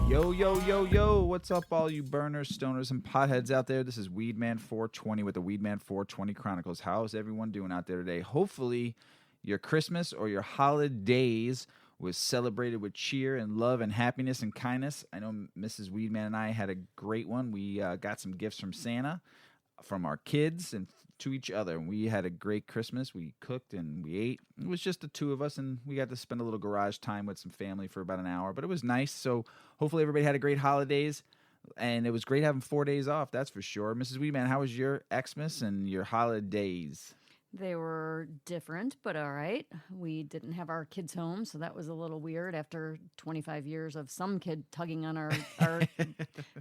Yo, yo, yo, yo, what's up, all you burners, stoners, and potheads out there? This is Weedman420 with the Weedman420 Chronicles. How's everyone doing out there today? Hopefully, your Christmas or your holidays was celebrated with cheer and love and happiness and kindness. I know Mrs. Weedman and I had a great one. We got some gifts from Santa, from our kids, and to each other. And we had a great Christmas. We cooked and we ate. It was just the two of us, and we got to spend a little garage time with some family for about an hour. But it was nice. So hopefully everybody had a great holidays. And it was great having 4 days off, that's for sure. Mrs. Weedman, how was your Xmas and your holidays? They were different, but all right. We didn't have our kids home, so that was a little weird after 25 years of some kid tugging on our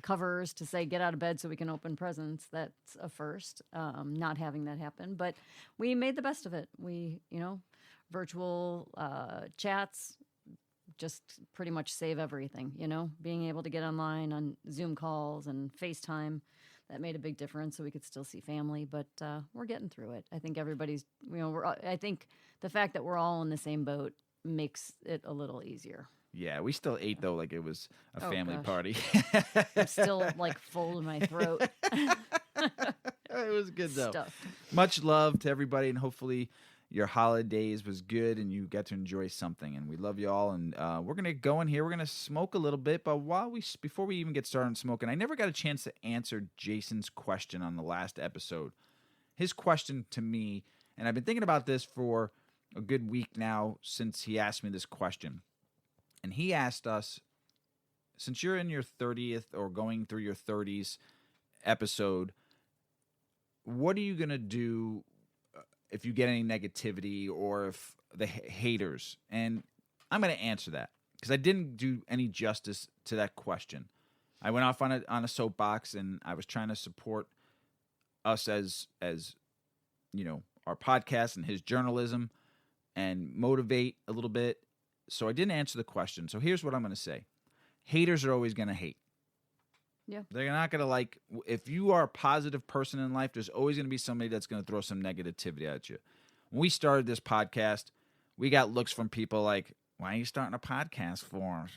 covers to say, get out of bed so we can open presents. That's a first, not having that happen. But we made the best of it. We, virtual chats, just pretty much save everything, being able to get online on Zoom calls and FaceTime. That made a big difference, so we could still see family, but we're getting through it. I think everybody's, I think the fact that we're all in the same boat makes it a little easier. Yeah, we still ate, though, like it was a family party. I'm still, full in my throat. It was good, though. Stuff. Much love to everybody, and hopefully your holidays was good and you got to enjoy something. And we love you all. And we're going to go in here. We're going to smoke a little bit. But before we even get started on smoking, I never got a chance to answer Jason's question on the last episode. His question to me, and I've been thinking about this for a good week now since he asked me this question. And he asked us, since you're in your 30th or going through your 30s episode, what are you going to do if you get any negativity or if the haters? And I'm going to answer that because I didn't do any justice to that question. I went off on a soapbox and I was trying to support us as our podcast and his journalism and motivate a little bit. So I didn't answer the question. So here's what I'm going to say. Haters are always going to hate. Yeah. They're not going to if you are a positive person in life, there's always going to be somebody that's going to throw some negativity at you. When we started this podcast, we got looks from people like, why are you starting a podcast for,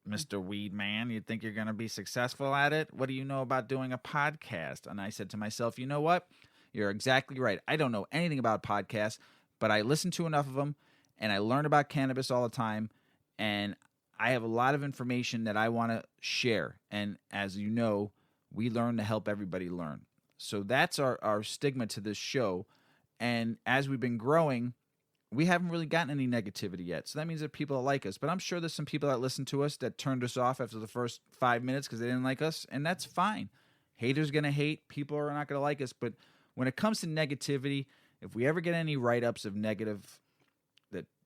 Mr. Weedman? You think you're going to be successful at it? What do you know about doing a podcast? And I said to myself, you know what? You're exactly right. I don't know anything about podcasts, but I listen to enough of them, and I learn about cannabis all the time, and I have a lot of information that I want to share. And as you know, we learn to help everybody learn. So that's our stigma to this show. And as we've been growing, we haven't really gotten any negativity yet. So that means that people like us. But I'm sure there's some people that listen to us that turned us off after the first 5 minutes because they didn't like us. And that's fine. Haters going to hate. People are not going to like us. But when it comes to negativity, if we ever get any write-ups of negative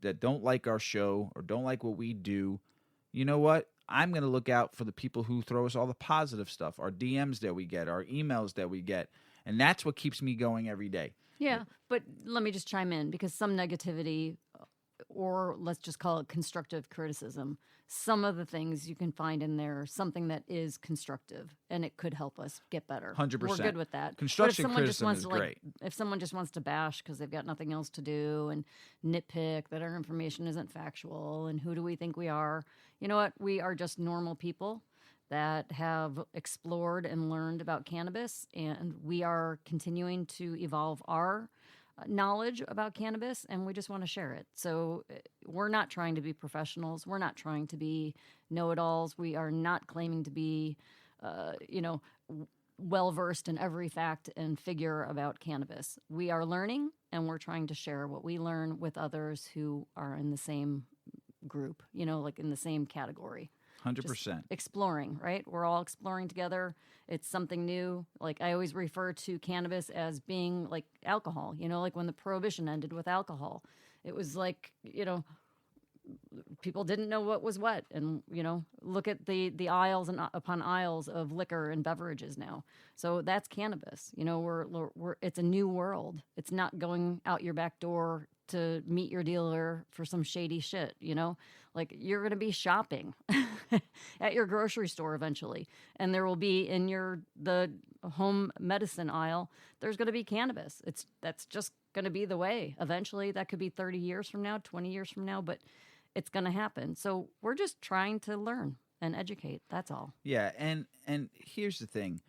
that don't like our show or don't like what we do, you know what? I'm going to look out for the people who throw us all the positive stuff, our DMs that we get, our emails that we get. And that's what keeps me going every day. Yeah, but let me just chime in because some negativity, or let's just call it constructive criticism, some of the things you can find in there, something that is constructive and it could help us get better. 100%. We're good with that. Constructive criticism is great. If someone just wants to bash because they've got nothing else to do and nitpick that our information isn't factual and who do we think we are, you know what? We are just normal people that have explored and learned about cannabis, and we are continuing to evolve our knowledge about cannabis, and we just want to share it. So we're not trying to be professionals. We're not trying to be know-it-alls. We are not claiming to be, well-versed in every fact and figure about cannabis. We are learning, and we're trying to share what we learn with others who are in the same group, in the same category. 100%. Just exploring, right? We're all exploring together. It's something new. Like I always refer to cannabis as being like alcohol, like when the prohibition ended with alcohol. It was like, people didn't know what was what. And, look at the aisles and upon aisles of liquor and beverages now. So that's cannabis. It's a new world. It's not going out your back door to meet your dealer for some shady shit, Like you're going to be shopping at your grocery store eventually, and there will be in the home medicine aisle, there's going to be cannabis. That's just going to be the way. Eventually, that could be 30 years from now, 20 years from now, but it's going to happen. So we're just trying to learn and educate. That's all. Yeah, and here's the thing.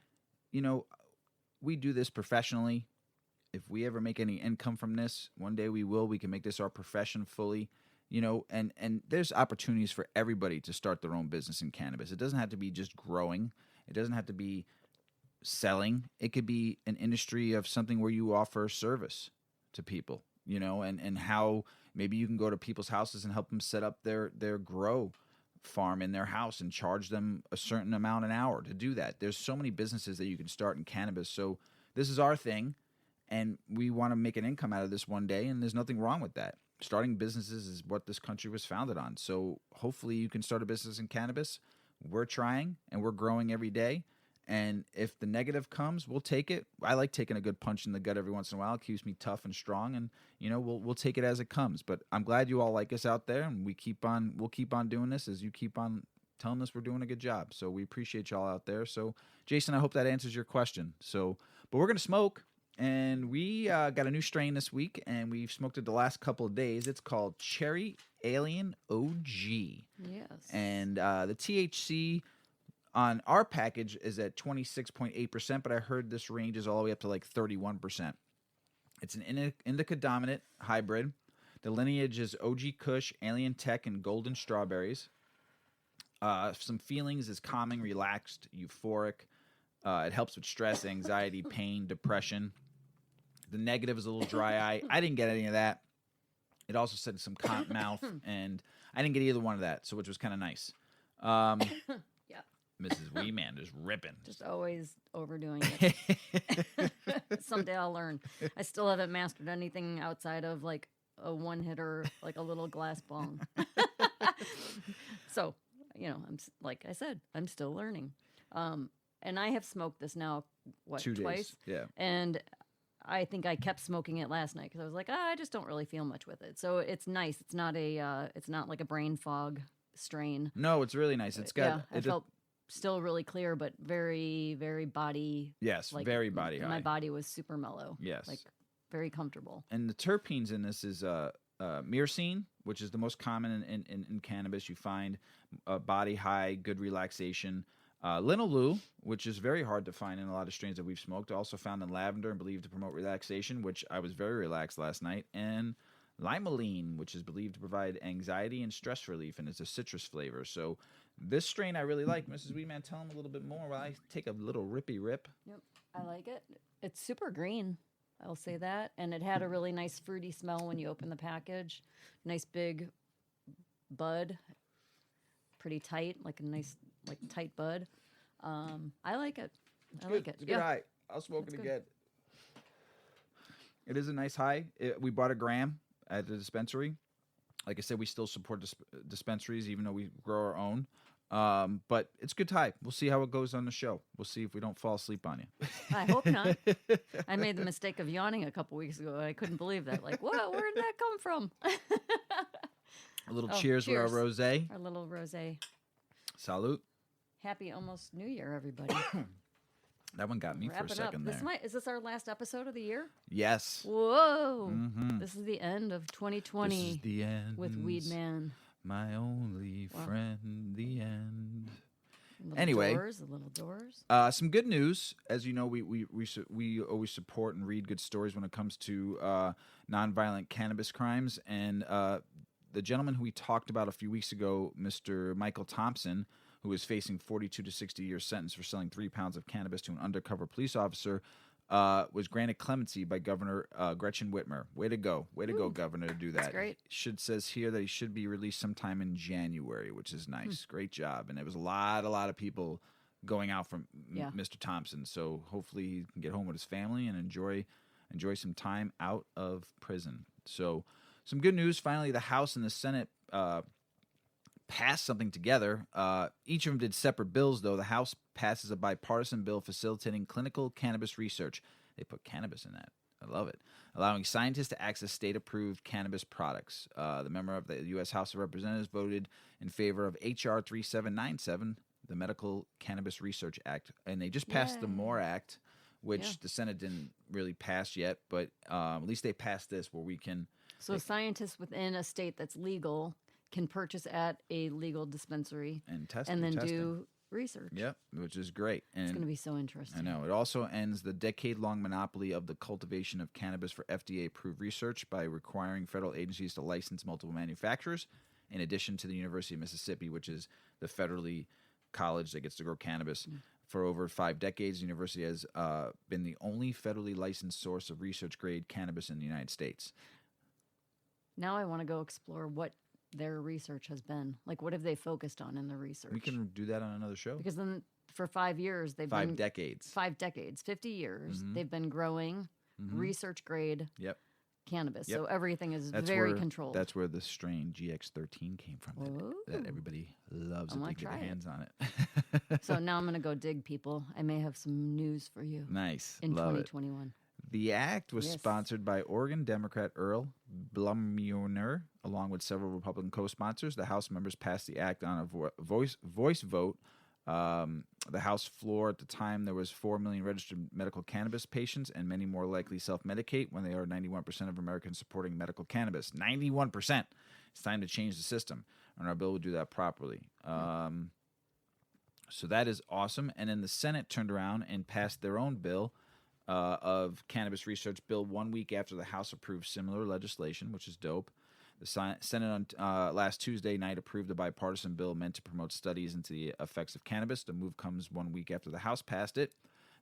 You know, we do this professionally. If we ever make any income from this, one day we will. We can make this our profession fully. You know, and there's opportunities for everybody to start their own business in cannabis. It doesn't have to be just growing. It doesn't have to be selling. It could be an industry of something where you offer service to people, you know, and how maybe you can go to people's houses and help them set up their grow farm in their house and charge them a certain amount an hour to do that. There's so many businesses that you can start in cannabis. So this is our thing, and we want to make an income out of this one day, and there's nothing wrong with that. Starting businesses is what this country was founded on. So hopefully you can start a business in cannabis. We're trying, and we're growing every day. And if the negative comes, we'll take it. I like taking a good punch in the gut every once in a while. It keeps me tough and strong, and you know we'll take it as it comes. But I'm glad you all like us out there, and we'll keep on doing this as you keep on telling us we're doing a good job. So we appreciate y'all out there. So Jason, I hope that answers your question. So, but we're gonna smoke. And we got a new strain this week, and we've smoked it the last couple of days. It's called Cherry Alien OG. Yes. And the THC on our package is at 26.8%, but I heard this ranges all the way up to like 31%. It's an indica dominant hybrid. The lineage is OG Kush, Alien Tech, and Golden Strawberries. Some feelings is calming, relaxed, euphoric. It helps with stress, anxiety, pain, depression. The negative is a little dry eye. I didn't get any of that. It also said some cotton mouth, and I didn't get either one of that, so which was kind of nice. Yeah. Mrs. Weeman just ripping. Just always overdoing it. Someday I'll learn. I still haven't mastered anything outside of like a one-hitter, like a little glass bong. So, you know, like I said, I'm still learning. And I have smoked this now, 2 days. Twice? Yeah. And I think I kept smoking it last night because I was like, I just don't really feel much with it. So it's nice. It's not like a brain fog strain. No, it's really nice. It's got. I felt still really clear, but very, very body. Yes, like, very body high. My body was super mellow. Yes. Like very comfortable. And the terpenes in this is myrcene, which is the most common in cannabis. You find body high, good relaxation. Linalool, which is very hard to find in a lot of strains that we've smoked, also found in lavender and believed to promote relaxation, which I was very relaxed last night. And limonene, which is believed to provide anxiety and stress relief, and it's a citrus flavor. So this strain I really like. Mrs. Weeman, tell them a little bit more while I take a little rippy rip. Yep, I like it. It's super green. I'll say that. And it had a really nice fruity smell when you open the package. Nice big bud. Pretty tight, like a nice, like tight bud. I like it. It's good. It's a good high. I'll smoke it again. It is a nice high. We bought a gram at the dispensary. Like I said, we still support dispensaries, even though we grow our own. But it's good high. We'll see how it goes on the show. We'll see if we don't fall asleep on you. I hope not. I made the mistake of yawning a couple weeks ago. I couldn't believe that. Like, whoa, where did that come from? A little cheers with our rosé. Our little rosé. Salute. Happy almost New Year, everybody. That one got me for a second there. Is this our last episode of the year? Yes. Whoa. Mm-hmm. This is the end of 2020. This is the end. With Weed Man. My only friend, the end. Little doors. Some good news. As you know, we always support and read good stories when it comes to nonviolent cannabis crimes. And the gentleman who we talked about a few weeks ago, Mr. Michael Thompson, who is facing 42 to 60 year sentence for selling 3 pounds of cannabis to an undercover police officer, was granted clemency by Governor Gretchen Whitmer. Way to go. Way to go, Governor, to do that. That's great. Says here that he should be released sometime in January, which is nice. Great job. And there was a lot of people going out from Mr. Thompson. So hopefully he can get home with his family and enjoy some time out of prison. So some good news. Finally, the House and the Senate passed something together. Each of them did separate bills, though. The House passes a bipartisan bill facilitating clinical cannabis research. They put cannabis in that. I love it. Allowing scientists to access state-approved cannabis products. The member of the U.S. House of Representatives voted in favor of H.R. 3797, the Medical Cannabis Research Act. And they just passed the MORE Act, which Yeah. the Senate didn't really pass yet, but at least they passed this where we can. So scientists within a state that's legal can purchase at a legal dispensary And test and then testing. do research. Yep, which is great. And It's going to be so interesting. I know. It also ends the decade-long monopoly of the cultivation of cannabis for FDA-approved research by requiring federal agencies to license multiple manufacturers, in addition to the University of Mississippi, which is the federally college that gets to grow cannabis. For over 5 decades, the university has been the only federally licensed source of research-grade cannabis in the United States. Now I want to go explore what their research has been. Like, what have they focused on in the research? We can do that on another show. Because then for 5 years, they've 5 been... decades. 5 decades, 50 years, they've been growing research-grade Yep. cannabis. Yep. So everything is That's very where, controlled. That's where the strain GX13 came from. That everybody loves I if wanna they get their try it. hands on it. So now I'm going to go dig, people. I may have some news for you Nice. in Love it. 2021. The act was Yes. sponsored by Oregon Democrat Earl Blummuner, along with several Republican co-sponsors. The House members passed the act on a voice vote. The House floor at the time, there was 4 million registered medical cannabis patients, and many more likely self-medicate when they are 91% of Americans supporting medical cannabis. 91%. It's time to change the system, and our bill will do that properly. So that is awesome. And then the Senate turned around and passed their own bill of cannabis research bill 1 week after the House approved similar legislation, which is dope. The Senate on last Tuesday night approved a bipartisan bill meant to promote studies into the effects of cannabis. The move comes 1 week after the House passed it.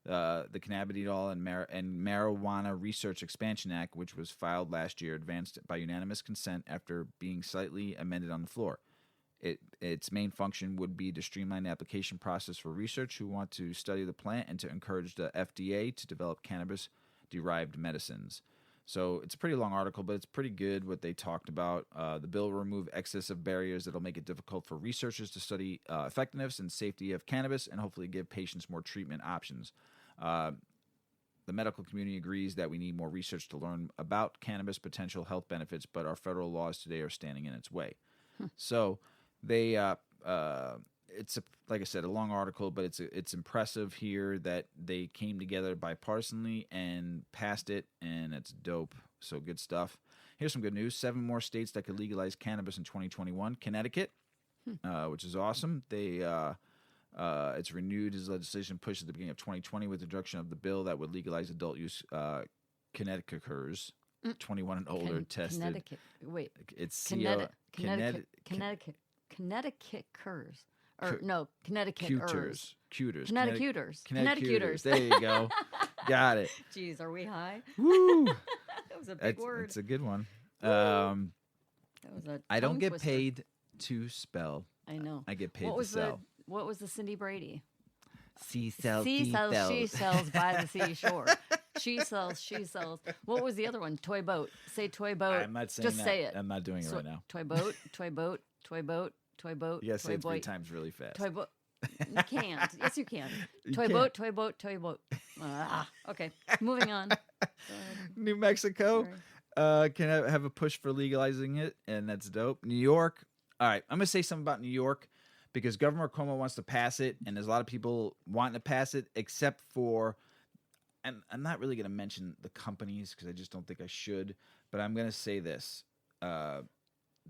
The Cannabidiol and Marijuana Research Expansion Act, which was filed last year, advanced by unanimous consent after being slightly amended on the floor. Its main function would be to streamline the application process for research who want to study the plant and to encourage the FDA to develop cannabis-derived medicines. So it's a pretty long article, but it's pretty good what they talked about. The bill will remove excessive barriers that will make it difficult for researchers to study effectiveness and safety of cannabis and hopefully give patients more treatment options. The medical community agrees that we need more research to learn about cannabis' potential health benefits, but our federal laws today are standing in its way. So they, it's like I said, a long article, but it's impressive here that they came together bipartisanly and passed it, and it's dope. So good stuff. Here's some good news: 7 more states that could legalize cannabis in 2021. Connecticut, which is awesome. It's renewed as legislation pushed at the beginning of 2020 with the introduction of the bill that would legalize adult use Connecticuters, 21 and older, tested. Connecticut. Wait. It's Connecticut curs. Or no, Connecticut Cuters. Connecticuters. There you go. Got it. Jeez, are we high? Woo! That was a big word. It's a good one. That was a I don't tongue get twister. paid to spell. I know. I get paid to sell. What was the Cindy Brady? She sells, she sells by the seashore. She sells. What was the other one? Toy boat. Say toy boat. I'm not saying Just that. say it. I'm not doing it right now. Toy boat, toy boat, toy boat, toy boat. You gotta say toy it 3 boy. times really fast. Toy boat. You can't. Yes, you can. You Toy can't. boat, toy boat, toy boat. Okay, moving on. New Mexico Sorry. can have a push for legalizing it, and that's dope. New York. All right, I'm going to say something about New York because Governor Cuomo wants to pass it, and there's a lot of people wanting to pass it, except for, and I'm not really going to mention the companies because I just don't think I should, but I'm going to say this.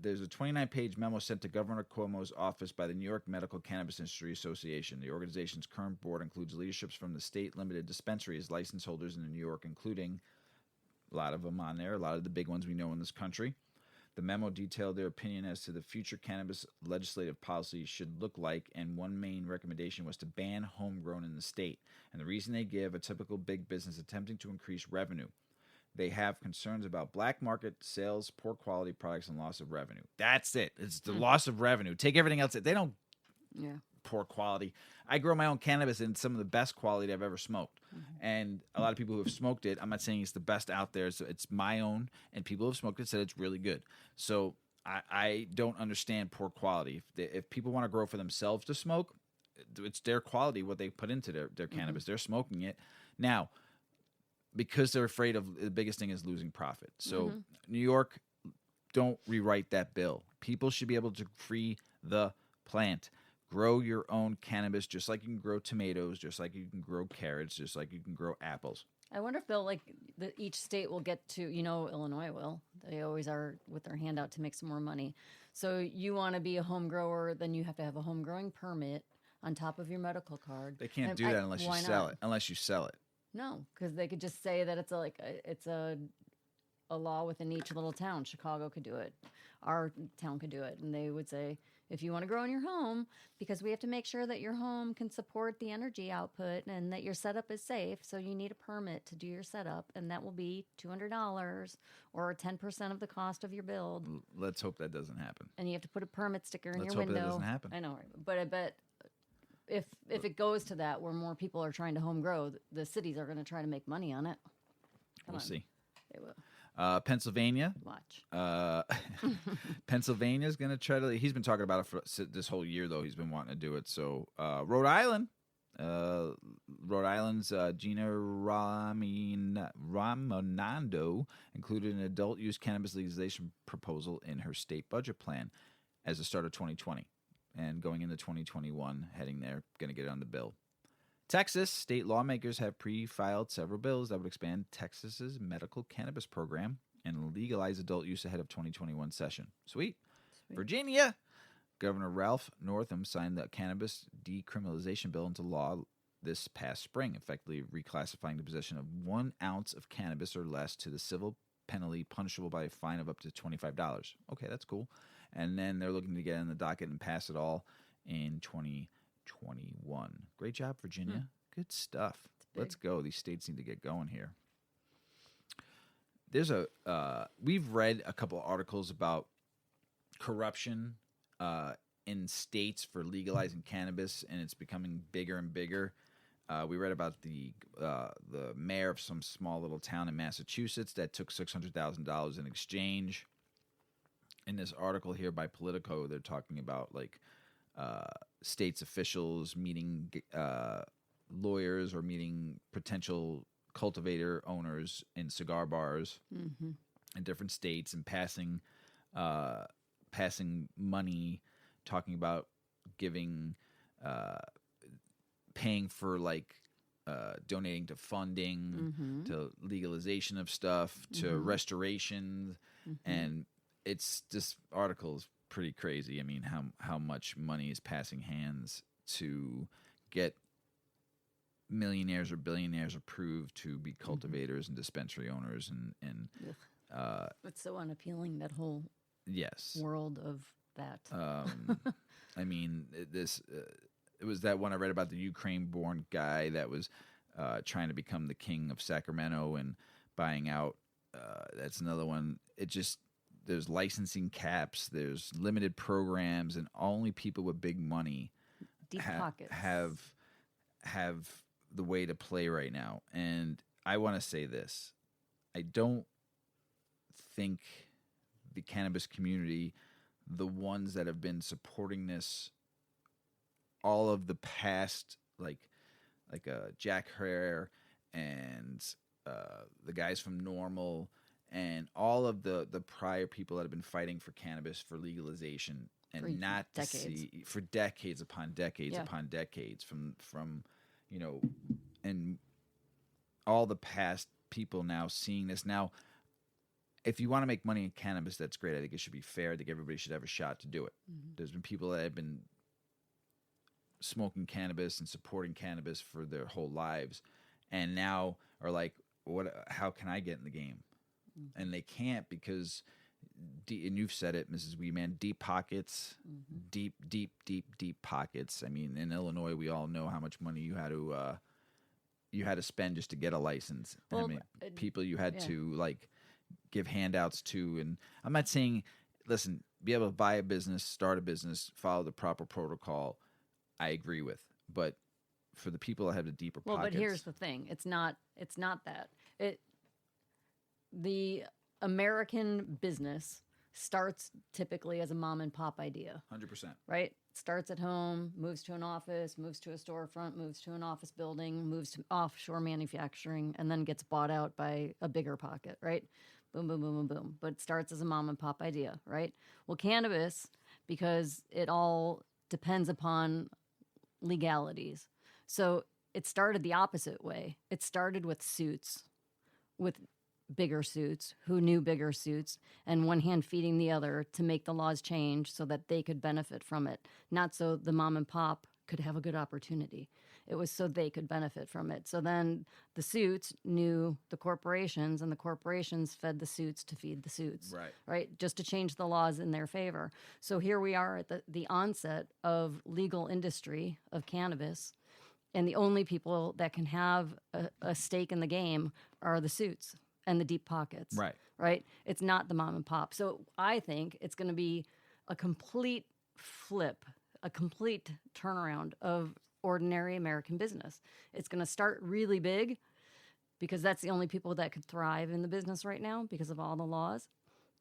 There's a 29-page memo sent to Governor Cuomo's office by the New York Medical Cannabis Industry Association. The organization's current board includes leaderships from the state limited dispensaries license holders in New York, including a lot of them on there, a lot of the big ones we know in this country. The memo detailed their opinion as to the future cannabis legislative policy should look like, and one main recommendation was to ban homegrown in the state. And the reason they give: a typical big business attempting to increase revenue. They have concerns about black market sales, poor quality products, and loss of revenue. That's it. It's the loss of revenue. Take everything else. They don't poor quality. I grow my own cannabis in some of the best quality I've ever smoked. And a lot of people who have smoked it, I'm not saying it's the best out there. So it's my own, and people who have smoked it said it's really good. So I don't understand poor quality. If people want to grow for themselves to smoke, it's their quality, what they put into their cannabis. They're smoking it. Now, because they're afraid of, the biggest thing is losing profit. So New York, don't rewrite that bill. People should be able to free the plant. Grow your own cannabis, just like you can grow tomatoes, just like you can grow carrots, just like you can grow apples. I wonder if they'll each state will get to, Illinois will. They always are with their hand out to make some more money. So you want to be a home grower, then you have to have a home growing permit on top of your medical card. They can't do that unless you sell it. Unless you sell it. No, because they could just say that it's a law within each little town. Chicago could do it. Our town could do it. And they would say, if you want to grow in your home, because we have to make sure that your home can support the energy output and that your setup is safe, so you need a permit to do your setup, and that will be $200 or 10% of the cost of your build. Let's hope that doesn't happen. And you have to put a permit sticker in Let's your hope window. That doesn't happen. I know, but I bet if it goes to that, where more people are trying to home grow, the cities are going to try to make money on it. We'll see. They will. Pennsylvania. Watch. Pennsylvania is going to try to. He's been talking about it for this whole year, though. He's been wanting to do it. So Rhode Island. Rhode Island's Gina Ramonando included an adult use cannabis legalization proposal in her state budget plan as the start of 2020. And going into 2021, heading there, going to get it on the bill. Texas state lawmakers have pre-filed several bills that would expand Texas's medical cannabis program and legalize adult use ahead of 2021 session. Sweet. Virginia, Governor Ralph Northam signed the cannabis decriminalization bill into law this past spring, effectively reclassifying the possession of 1 ounce of cannabis or less to the civil penalty punishable by a fine of up to $25. Okay, that's cool. And then they're looking to get in the docket and pass it all in 2021. Great job, Virginia. Good stuff. Let's go. These states need to get going here. There's we've read a couple articles about corruption in states for legalizing cannabis, and it's becoming bigger and bigger. We read about the mayor of some small little town in Massachusetts that took $600,000 in exchange. In this article here by Politico, they're talking about states officials meeting lawyers or meeting potential cultivator owners in cigar bars in different states and passing money, talking about giving, paying for donating to funding, to legalization of stuff, to restoration, and it's this article is pretty crazy. I mean, how much money is passing hands to get millionaires or billionaires approved to be cultivators and dispensary owners, and it's so unappealing, that whole world of that. I mean, it was that one I read about the Ukraine-born guy that was trying to become the king of Sacramento and buying out. That's another one. There's licensing caps, there's limited programs, and only people with big money deep pockets have the way to play right now. And I want to say this. I don't think the cannabis community, the ones that have been supporting this all of the past, like Jack Hare and the guys from Normal, and all of the prior people that have been fighting for cannabis, for legalization, and for not decades. to see for decades upon decades upon decades from and all the past people now seeing this. Now, if you want to make money in cannabis, that's great. I think it should be fair. I think everybody should have a shot to do it. There's been people that have been smoking cannabis and supporting cannabis for their whole lives, and now are like, how can I get in the game? And they can't, because, and you've said it, Mrs. Weeman, deep pockets, deep pockets. I mean, in Illinois, we all know how much money you had to spend just to get a license. Well, I mean, people you had to give handouts to. And I'm not saying, listen, be able to buy a business, start a business, follow the proper protocol, I agree with. But for the people that have the deeper pockets. Well, but here's the thing. It's not that. The American business starts typically as a mom and pop idea. 100%. Right? Starts at home, moves to an office, moves to a storefront, moves to an office building, moves to offshore manufacturing, and then gets bought out by a bigger pocket, right? Boom, boom, boom, boom, boom. But it starts as a mom and pop idea, right? Well, cannabis, because it all depends upon legalities. So it started the opposite way. It started with suits, with bigger suits who knew bigger suits, and one hand feeding the other to make the laws change so that they could benefit from it, not so the mom and pop could have a good opportunity. It was so they could benefit from it. So then the suits knew the corporations, and the corporations fed the suits to feed the suits, right? Just to change the laws in their favor. So here we are at the onset of legal industry of cannabis, and the only people that can have a stake in the game are the suits and the deep pockets. Right? It's not the mom and pop. So I think it's going to be a complete flip, a complete turnaround of ordinary American business. It's going to start really big because that's the only people that could thrive in the business right now because of all the laws.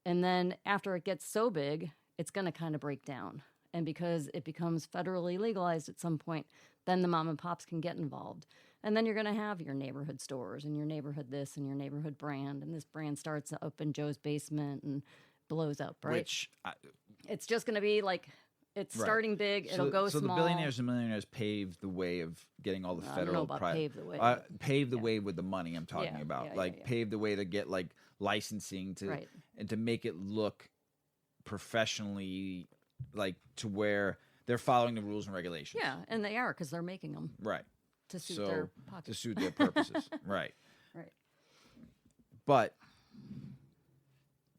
And then after it gets so big, it's going to kind of break down. And because it becomes federally legalized at some point, then the mom and pops can get involved. And then you're going to have your neighborhood stores and your neighborhood this and your neighborhood brand. And this brand starts up in Joe's basement and blows up, right? It's just going to be like, it's starting big. It'll go small. So the billionaires and millionaires paved the way of getting all the federal... I don't know about pave the way. Paved the way with the money I'm talking about. Paved the way to get like licensing to and to make it look professionally, like to where they're following the rules and regulations. Yeah, and they are because they're making them. Right. To suit their pockets. To suit their purposes. Right. But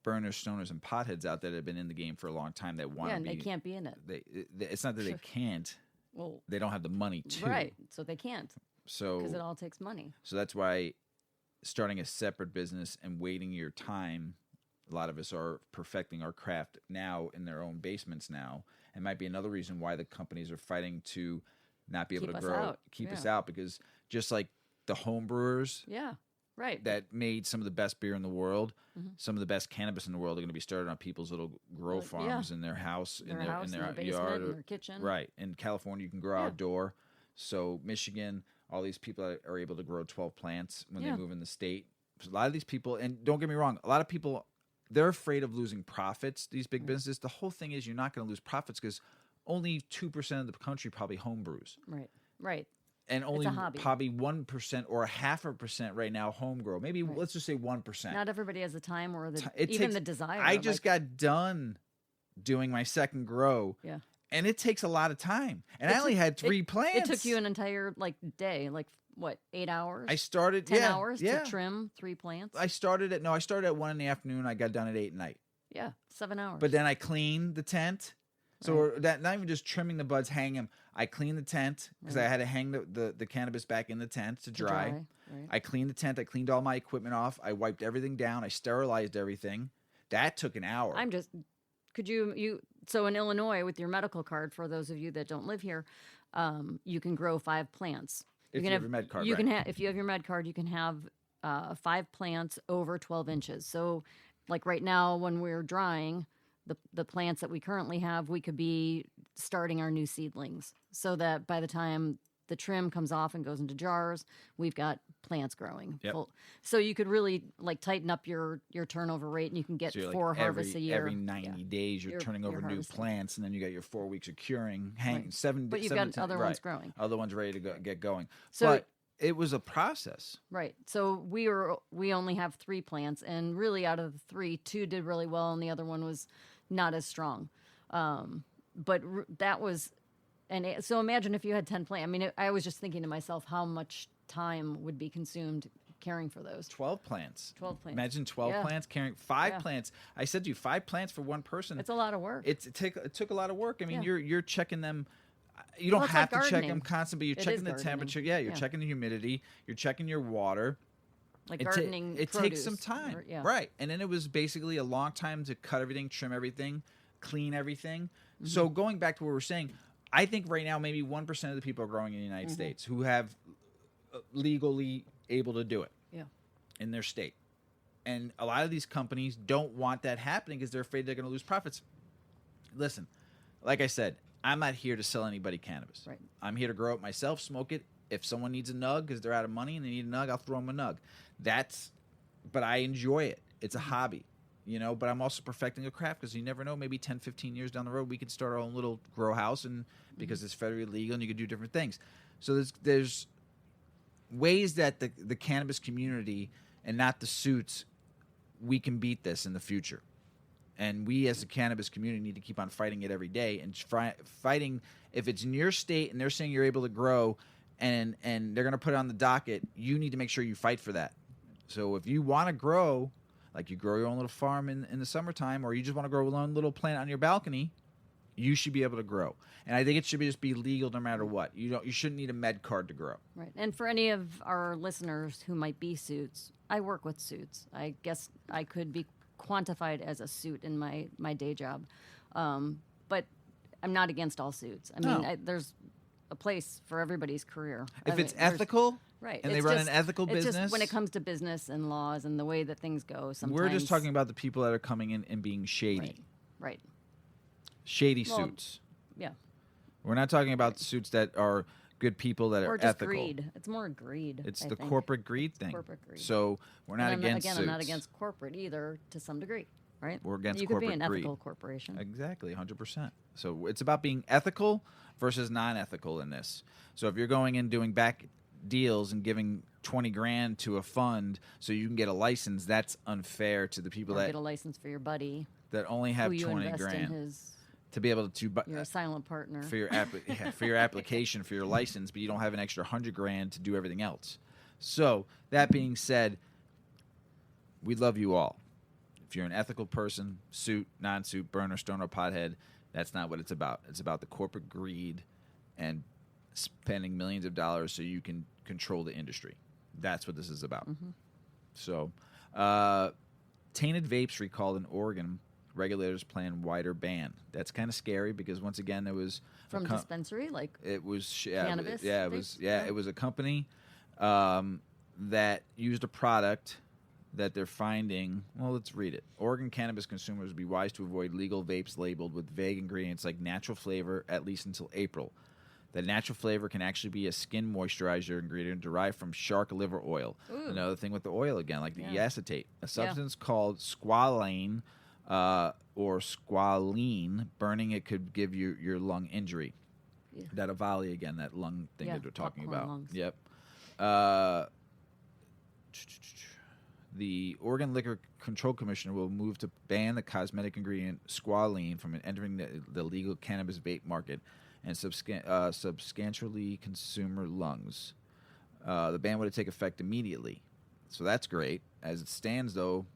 burners, stoners, and potheads out there that have been in the game for a long time that want to be... and they can't be in it. It's not that they can't. Well, they don't have the money to. Right, so they can't. So because it all takes money. So that's why starting a separate business and waiting your time, a lot of us are perfecting our craft now in their own basements now. And might be another reason why the companies are fighting to not be able to grow, keep us out, because just like the home brewers that made some of the best beer in the world, some of the best cannabis in the world are going to be started on people's little grow farms in their house, in their yard, in their kitchen. Right. In California, you can grow outdoor. So Michigan, all these people are able to grow 12 plants when they move in the state. So a lot of these people, and don't get me wrong, a lot of people, they're afraid of losing profits, these big businesses. The whole thing is you're not going to lose profits because only 2% of the country probably home brews. Right. And only probably 1% or 0.5% right now home grow. Maybe let's just say 1%. Not everybody has the time or the desire. I just got done doing my second grow. Yeah. And it takes a lot of time. And I only had 3 plants. It took you an entire day, like what, 8 hours? I started 10 hours to trim 3 plants. I started at 1 in the afternoon. I got done at 8 at night. Yeah, 7 hours. But then I cleaned the tent. So that not even just trimming the buds, hang them. I cleaned the tent because I had to hang the cannabis back in the tent to dry. I cleaned the tent. I cleaned all my equipment off. I wiped everything down. I sterilized everything. That took an hour. So in Illinois, with your medical card, for those of you that don't live here, you can grow 5 plants. If you have your med card, if you have your med card, you can have 5 plants over 12 inches. So like right now when we're drying, the plants that we currently have, we could be starting our new seedlings so that by the time the trim comes off and goes into jars, we've got plants growing. So you could really like tighten up your turnover rate, and you can get 4 harvests a year. Every 90 days, you're turning over new plants, and then you got your 4 weeks of curing, 7. But you've got other ones growing. Other ones ready to get going. So, but it was a process. Right. So we only have 3 plants, and really out of the 3, 2 did really well, and the other one was not as strong. But that was, and so imagine if you had 10 plants. I mean, I was just thinking to myself how much time would be consumed caring for those. 12 plants. 12 plants. Imagine 12 plants carrying 5 plants. I said to you, 5 plants for one person. It's a lot of work. It took a lot of work. I mean, you're checking them. You don't have to check them constantly. You're checking the temperature. Yeah, you're checking the humidity. You're checking your water. Like gardening it takes some time. Right. And then it was basically a long time to cut everything, trim everything, clean everything. So going back to what we're saying, I think right now maybe 1% of the people are growing in the United States who have legally able to do it in their state. And a lot of these companies don't want that happening because they're afraid they're going to lose profits. Listen, like I said, I'm not here to sell anybody cannabis. Right. I'm here to grow it myself, smoke it. If someone needs a nug because they're out of money and they need a nug, I'll throw them a nug. But I enjoy it. It's a hobby. but I'm also perfecting a craft because you never know, maybe 10, 15 years down the road, we could start our own little grow house and because it's federally legal and you could do different things. So there's ways that the cannabis community and not the suits, we can beat this in the future. And we as a cannabis community need to keep on fighting it every day and fighting. If it's in your state and they're saying you're able to grow and they're going to put it on the docket, you need to make sure you fight for that. So if you want to grow, like you grow your own little farm in the summertime, or you just want to grow a little plant on your balcony, you should be able to grow. And I think it should just be legal no matter what. You shouldn't need a med card to grow. Right. And for any of our listeners who might be suits, I work with suits. I guess I could be quantified as a suit in my day job. But I'm not against all suits. I mean, there's a place for everybody's career. If it's ethical, right, and they run an ethical business. Just when it comes to business and laws and the way that things go, sometimes we're just talking about the people that are coming in and being shady. Right. Shady suits. Yeah. We're not talking about suits that are good people that or are just ethical. Greed. It's more greed. It's I the think. corporate greed thing. Corporate greed. So we're not against suits. I'm not against corporate either to some degree. Right? We're against you corporate could be an greed. ethical corporation. Exactly, 100%. So it's about being ethical versus non-ethical in this. So if you're going in doing back deals and giving $20,000 to a fund so you can get a license, that's unfair to the people or that get a license for your buddy that only have who you invest in $20,000 his, to be able to you're a silent partner for your for your application for your license, but you don't have an extra $100,000 to do everything else. So that being said, we love you all. If you're an ethical person, suit, non-suit, burner, stoner, pothead, that's not what it's about. It's about the corporate greed and spending millions of dollars so you can control the industry. That's what this is about. Mm-hmm. So, tainted vapes recalled in Oregon. Regulators plan wider ban. That's kind of scary because once again, there was from dispensary, like it was cannabis. It was it was a company that used a product that they're finding. Well, let's read it. Oregon cannabis consumers would be wise to avoid legal vapes labeled with vague ingredients like natural flavor at least until April. The natural flavor can actually be a skin moisturizer ingredient derived from shark liver oil. Ooh. Another thing with the oil again, like the acetate, a substance Yeah. called squalane or squalene. Burning it could give you your lung injury. Yeah. That Avali again, that lung thing that we're talking popcorn about. lungs. Yep. The Oregon Liquor Control Commissioner will move to ban the cosmetic ingredient squalene from entering the legal cannabis vape market and substantially consumer lungs. The ban would take effect immediately. So that's great. As it stands, though,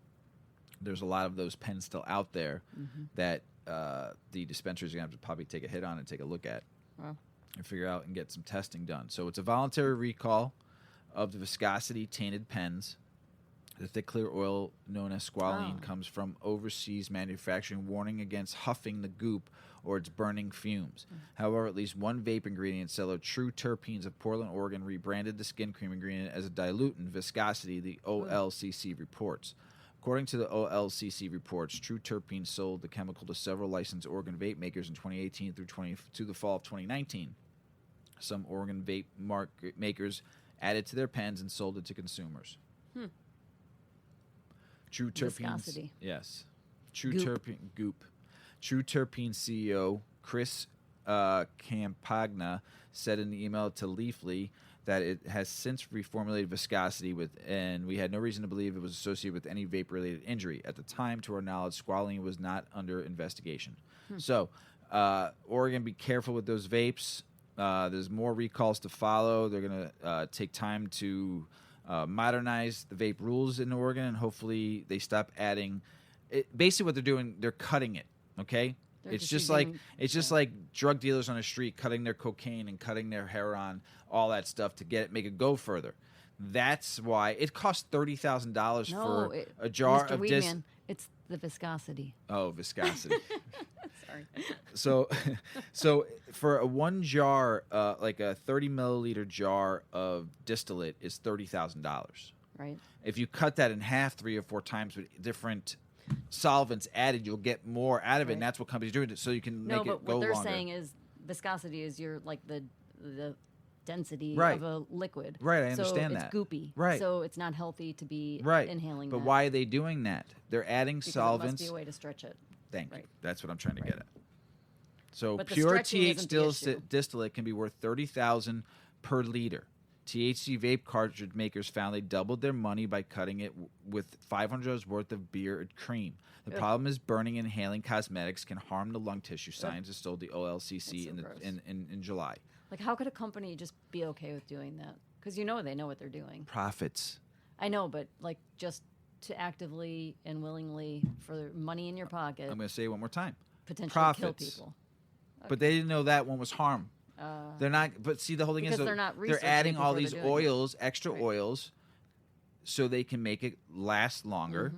there's a lot of those pens still out there that the dispensaries are going to have to probably take a hit on and take a look at and figure out and get some testing done. So it's a voluntary recall of the viscosity tainted pens. The thick, clear oil known as squalene comes from overseas manufacturing, warning against huffing the goop or its burning fumes. However, at least one vape ingredient seller, True Terpenes of Portland, Oregon, rebranded the skin cream ingredient as a diluent viscosity, the OLCC reports. According to the OLCC reports, True Terpenes sold the chemical to several licensed Oregon vape makers in 2018 to the fall of 2019. Some Oregon vape makers added to their pens and sold it to consumers. True Terpenes, Viscosity. yes. True Terpene CEO Chris Campagna said in the email to Leafly that it has since reformulated viscosity and we had no reason to believe it was associated with any vape-related injury. At the time, to our knowledge, squalene was not under investigation. So, Oregon, be careful with those vapes. There's more recalls to follow. They're going to take time to modernize the vape rules in Oregon, and hopefully they stop adding. Basically, what they're doing, they're cutting it. Okay, it's just like drug dealers on the street cutting their cocaine and cutting their heroin, all that stuff to make it go further. That's why it costs $30,000 for a jar Mr. of Weedman, it's the viscosity. Oh, viscosity. Sorry. So for a one jar, like a 30 milliliter jar of distillate is $30,000. Right. If you cut that in half 3 or 4 times with different solvents added, you'll get more out of it, and that's what companies do, so you can make it go longer. What they're saying is viscosity is your like the density Right. of a liquid. Right, I understand so that. it's goopy. Right. So it's not healthy to be Right. inhaling But that. why are they doing that? They're adding Because solvents. it must be a way to stretch it. Thank you. Right. That's what I'm trying to Right. get at. So But the pure stretching TH isn't the issue. distillate can be worth $30,000 per liter. THC vape cartridge makers found they doubled their money by cutting it with $500 worth of beer and cream. The problem is burning and inhaling cosmetics can harm the lung tissue. Scientists told the OLCC That's so in July. Like, how could a company just be okay with doing that? Because they know what they're doing. Profits. I know, but like just to actively and willingly for money in your pocket, I'm going to say it one more time. potentially Profits. kill people. But they didn't know that one was harm. They're not. But see, the whole thing is Because they're not they're researching adding all before these they're doing it. oils, extra oils, so they can make it last longer.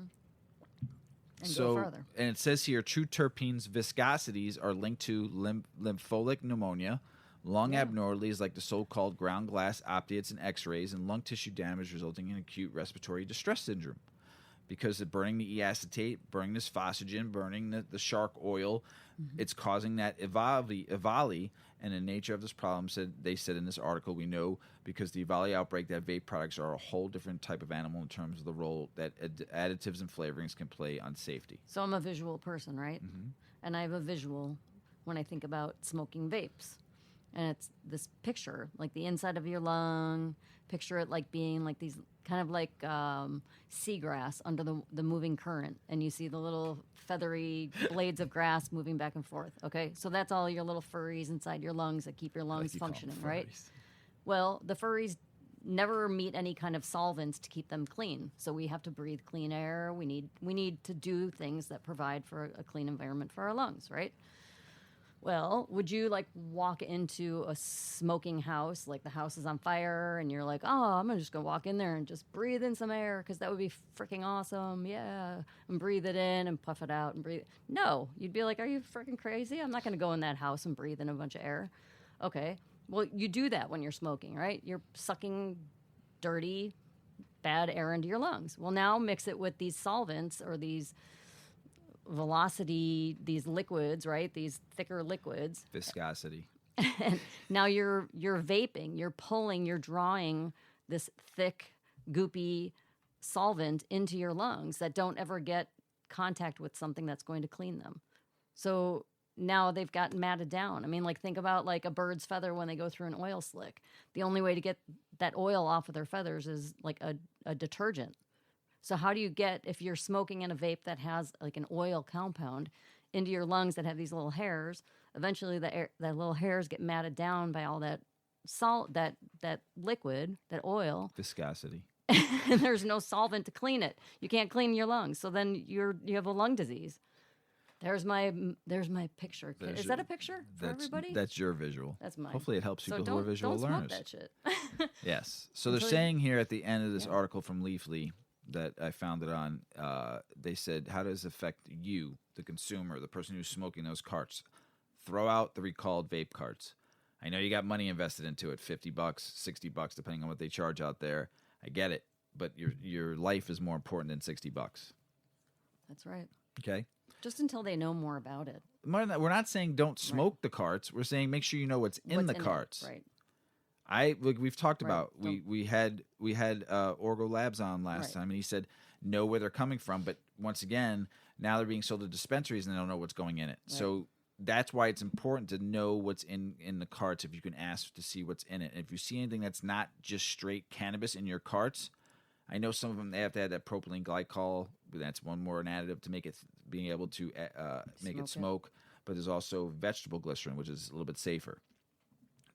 And go farther. And it says here, true terpenes viscosities are linked to lympholytic pneumonia, lung abnormalities like the so-called ground glass opiates and X-rays, and lung tissue damage resulting in acute respiratory distress syndrome. Because of burning the E-acetate, burning this phosphagen, burning the shark oil, it's causing that EVALI. And the nature of this problem, they said in this article, we know because the EVALI outbreak that vape products are a whole different type of animal in terms of the role that additives and flavorings can play on safety. So I'm a visual person, right? And I have a visual when I think about smoking vapes. And it's this picture, like the inside of your lung. Picture it like being like these kind of like seagrass under the moving current. And you see the little feathery blades of grass moving back and forth. Okay, so that's all your little furries inside your lungs that keep your lungs functioning, right? Well, the furries never meet any kind of solvents to keep them clean. So we have to breathe clean air. We need to do things that provide for a clean environment for our lungs, right? Well, would you like walk into a smoking house, like the house is on fire, and you're like, oh, I'm just going to walk in there and just breathe in some air because that would be freaking awesome. Yeah. And breathe it in and puff it out and breathe. No, you'd be like, are you freaking crazy? I'm not going to go in that house and breathe in a bunch of air. Okay. Well, you do that when you're smoking, right? You're sucking dirty, bad air into your lungs. Well, now mix it with these solvents or these velocity, these liquids, right? These thicker liquids. Viscosity. And now you're vaping, you're pulling, you're drawing this thick, goopy solvent into your lungs that don't ever get contact with something that's going to clean them. So now they've gotten matted down. I mean, like think about like a bird's feather when they go through an oil slick. The only way to get that oil off of their feathers is like a detergent. So how do you get, if you're smoking in a vape that has like an oil compound into your lungs that have these little hairs, eventually that little hairs get matted down by all that salt, that liquid, that oil. Viscosity. And there's no solvent to clean it. You can't clean your lungs. So then you have a lung disease. There's my picture. Is that a picture for everybody? That's your visual. That's mine. Hopefully it helps people so who are visual don't learners. Smoke that shit. Yes. So they're saying here at the end of this article from Leafly that I found it on, they said, how does it affect you, the consumer, the person who's smoking those carts? Throw out the recalled vape carts. I know you got money invested into it, $50, $60, depending on what they charge out there. I get it, but your life is more important than $60. That's right. Okay? Just until they know more about it. We're not saying don't smoke the carts. We're saying make sure you know what's in the carts. Right. We've talked about we had Orgo Labs on last time, and he said know where they're coming from. But once again, now they're being sold to dispensaries, and they don't know what's going in it. Right. So that's why it's important to know what's in the carts. If you can ask to see what's in it, and if you see anything that's not just straight cannabis in your carts, I know some of them they have to add that propylene glycol. That's one more an additive to make it being able to make it smoke. But there's also vegetable glycerin, which is a little bit safer.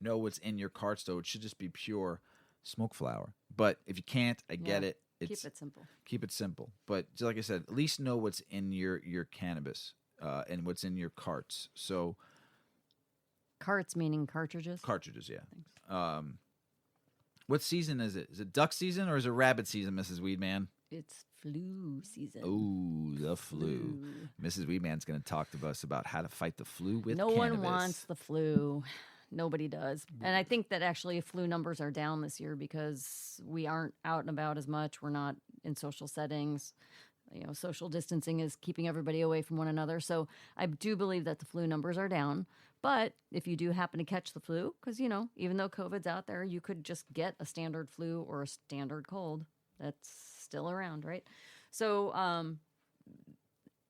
Know what's in your carts, though. It should just be pure smoke flower. But if you can't, I get it. Keep it simple. Keep it simple. But just like I said, at least know what's in your cannabis and what's in your carts. So carts meaning cartridges? Cartridges, yeah. What season is it? Is it duck season or is it rabbit season, Mrs. Weedman? It's flu season. Oh, the flu. Mrs. Weedman's going to talk to us about how to fight the flu with No cannabis. one wants the flu. Nobody does. And I think that actually flu numbers are down this year because we aren't out and about as much. We're not in social settings. You know, social distancing is keeping everybody away from one another. So I do believe that the flu numbers are down. But if you do happen to catch the flu, because, even though COVID's out there, you could just get a standard flu or a standard cold. That's still around, right? So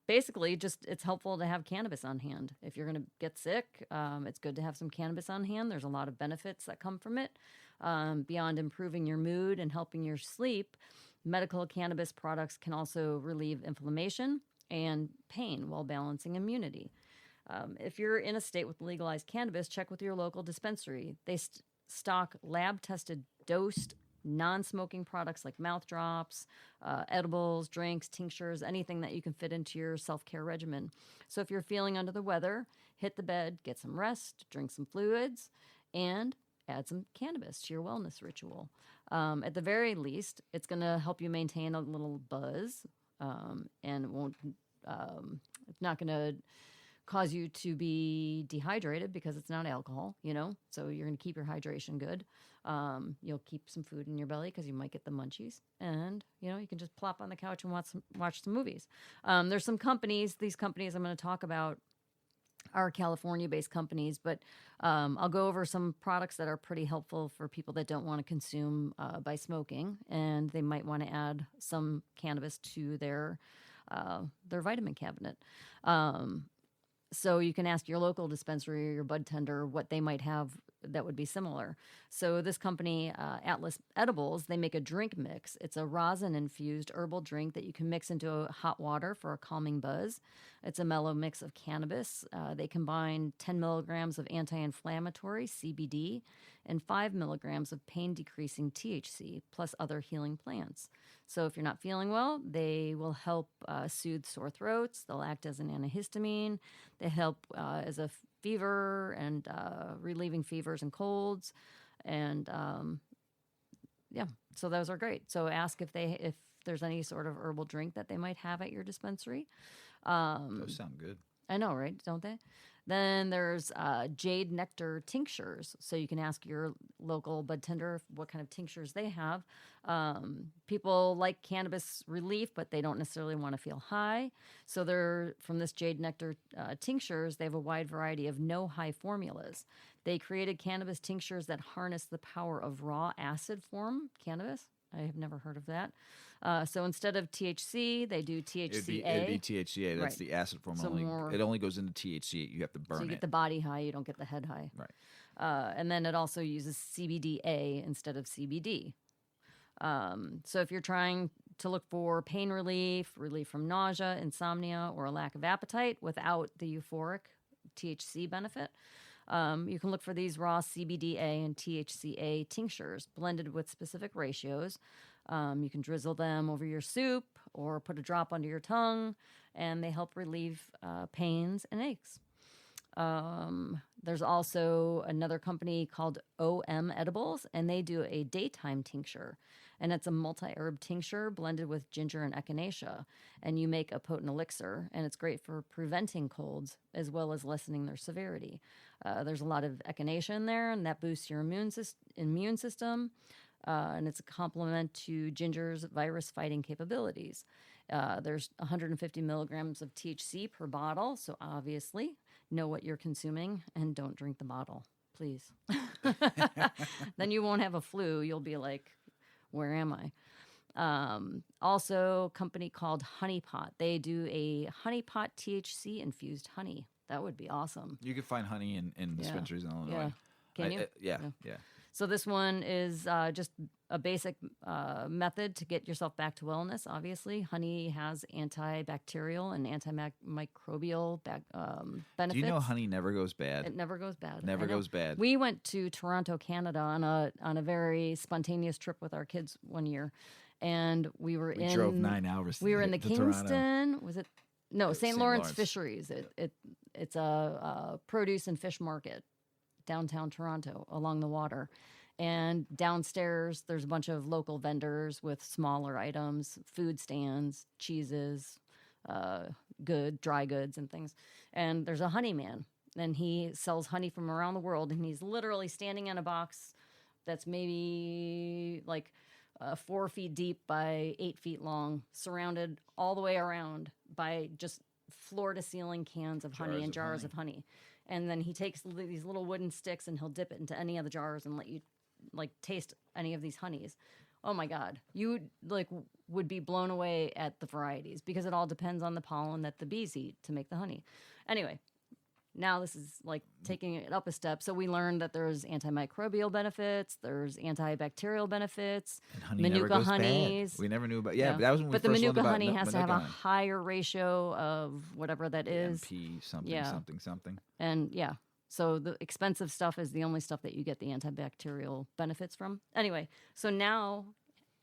basically, just it's helpful to have cannabis on hand. If you're going to get sick, it's good to have some cannabis on hand. There's a lot of benefits that come from it. Beyond improving your mood and helping your sleep, medical cannabis products can also relieve inflammation and pain while balancing immunity. If you're in a state with legalized cannabis, check with your local dispensary. They stock lab-tested, dosed, non-smoking products like mouth drops, edibles, drinks, tinctures, anything that you can fit into your self-care regimen. So if you're feeling under the weather, hit the bed, get some rest, drink some fluids, and add some cannabis to your wellness ritual. At the very least, it's going to help you maintain a little buzz, and it won't. It's not going to cause you to be dehydrated because it's not alcohol, so you're going to keep your hydration good. You'll keep some food in your belly because you might get the munchies, and you can just plop on the couch and watch some movies. There's some companies. These companies I'm going to talk about are California-based companies, but I'll go over some products that are pretty helpful for people that don't want to consume by smoking, and they might want to add some cannabis to their vitamin cabinet. So you can ask your local dispensary or your bud tender what they might have that would be similar. So this company, Atlas Edibles, they make a drink mix. It's a rosin-infused herbal drink that you can mix into hot water for a calming buzz. It's a mellow mix of cannabis. They combine 10 milligrams of anti-inflammatory, CBD, and 5 milligrams of pain-decreasing THC, plus other healing plants. So if you're not feeling well, they will help soothe sore throats. They'll act as an antihistamine. They help as a fever and relieving fevers and colds. And so those are great. So ask if there's any sort of herbal drink that they might have at your dispensary. Those sound good. I know, right? Don't they? Then there's jade nectar tinctures. So you can ask your local bud tender what kind of tinctures they have. People like cannabis relief, but they don't necessarily want to feel high. So they're from this jade nectar tinctures. They have a wide variety of no high formulas. They created cannabis tinctures that harness the power of raw acid form cannabis. I have never heard of that. So instead of THC, they do THCA. It'd be THCA. That's Right. the acid form. So It only goes into THC. You have to burn it. So you get the body high, you don't get the head high. Right. And then it also uses CBDA instead of CBD. So if you're trying to look for pain relief from nausea, insomnia, or a lack of appetite without the euphoric THC benefit, you can look for these raw CBDA and THCA tinctures blended with specific ratios. You can drizzle them over your soup or put a drop under your tongue, and they help relieve pains and aches. There's also another company called OM Edibles, and they do a daytime tincture. And it's a multi-herb tincture blended with ginger and echinacea. And you make a potent elixir, and it's great for preventing colds as well as lessening their severity. There's a lot of echinacea in there, and that boosts your immune system. And it's a complement to ginger's virus-fighting capabilities. There's 150 milligrams of THC per bottle, so obviously know what you're consuming and don't drink the bottle, please. Then you won't have a flu. You'll be like, where am I? Also, a company called Honey Pot. They do a Honey Pot THC-infused honey. That would be awesome. You can find honey in dispensaries in Illinois. Yeah. Can you? Yeah. So this one is just a basic method to get yourself back to wellness, obviously. Honey has antibacterial and antimicrobial benefits. Do you know honey never goes bad? It never goes bad. Never goes bad. We went to Toronto, Canada on a very spontaneous trip with our kids one year. And we drove 9 hours. We were in the Kingston. Toronto. Was it? No, St. Lawrence Fisheries. It's a produce and fish market downtown Toronto along the water. And downstairs, there's a bunch of local vendors with smaller items, food stands, cheeses, dry goods and things. And there's a honey man, and he sells honey from around the world. And he's literally standing in a box that's maybe like 4 feet deep by 8 feet long, surrounded all the way around by just floor to ceiling cans of honey and jars of honey. And then he takes these little wooden sticks and he'll dip it into any of the jars and let you like taste any of these honeys. Oh my God. You like would be blown away at the varieties because it all depends on the pollen that the bees eat to make the honey. Anyway, now this is like taking it up a step. So we learned that there's antimicrobial benefits, there's antibacterial benefits, And honey Manuka never goes honeys. bad. We never knew about. Yeah, but that was when we But the first learned Manuka about honey has to have a Manuka honey. higher ratio of whatever that is. MP something Yeah. something. And yeah, so the expensive stuff is the only stuff that you get the antibacterial benefits from. Anyway, so now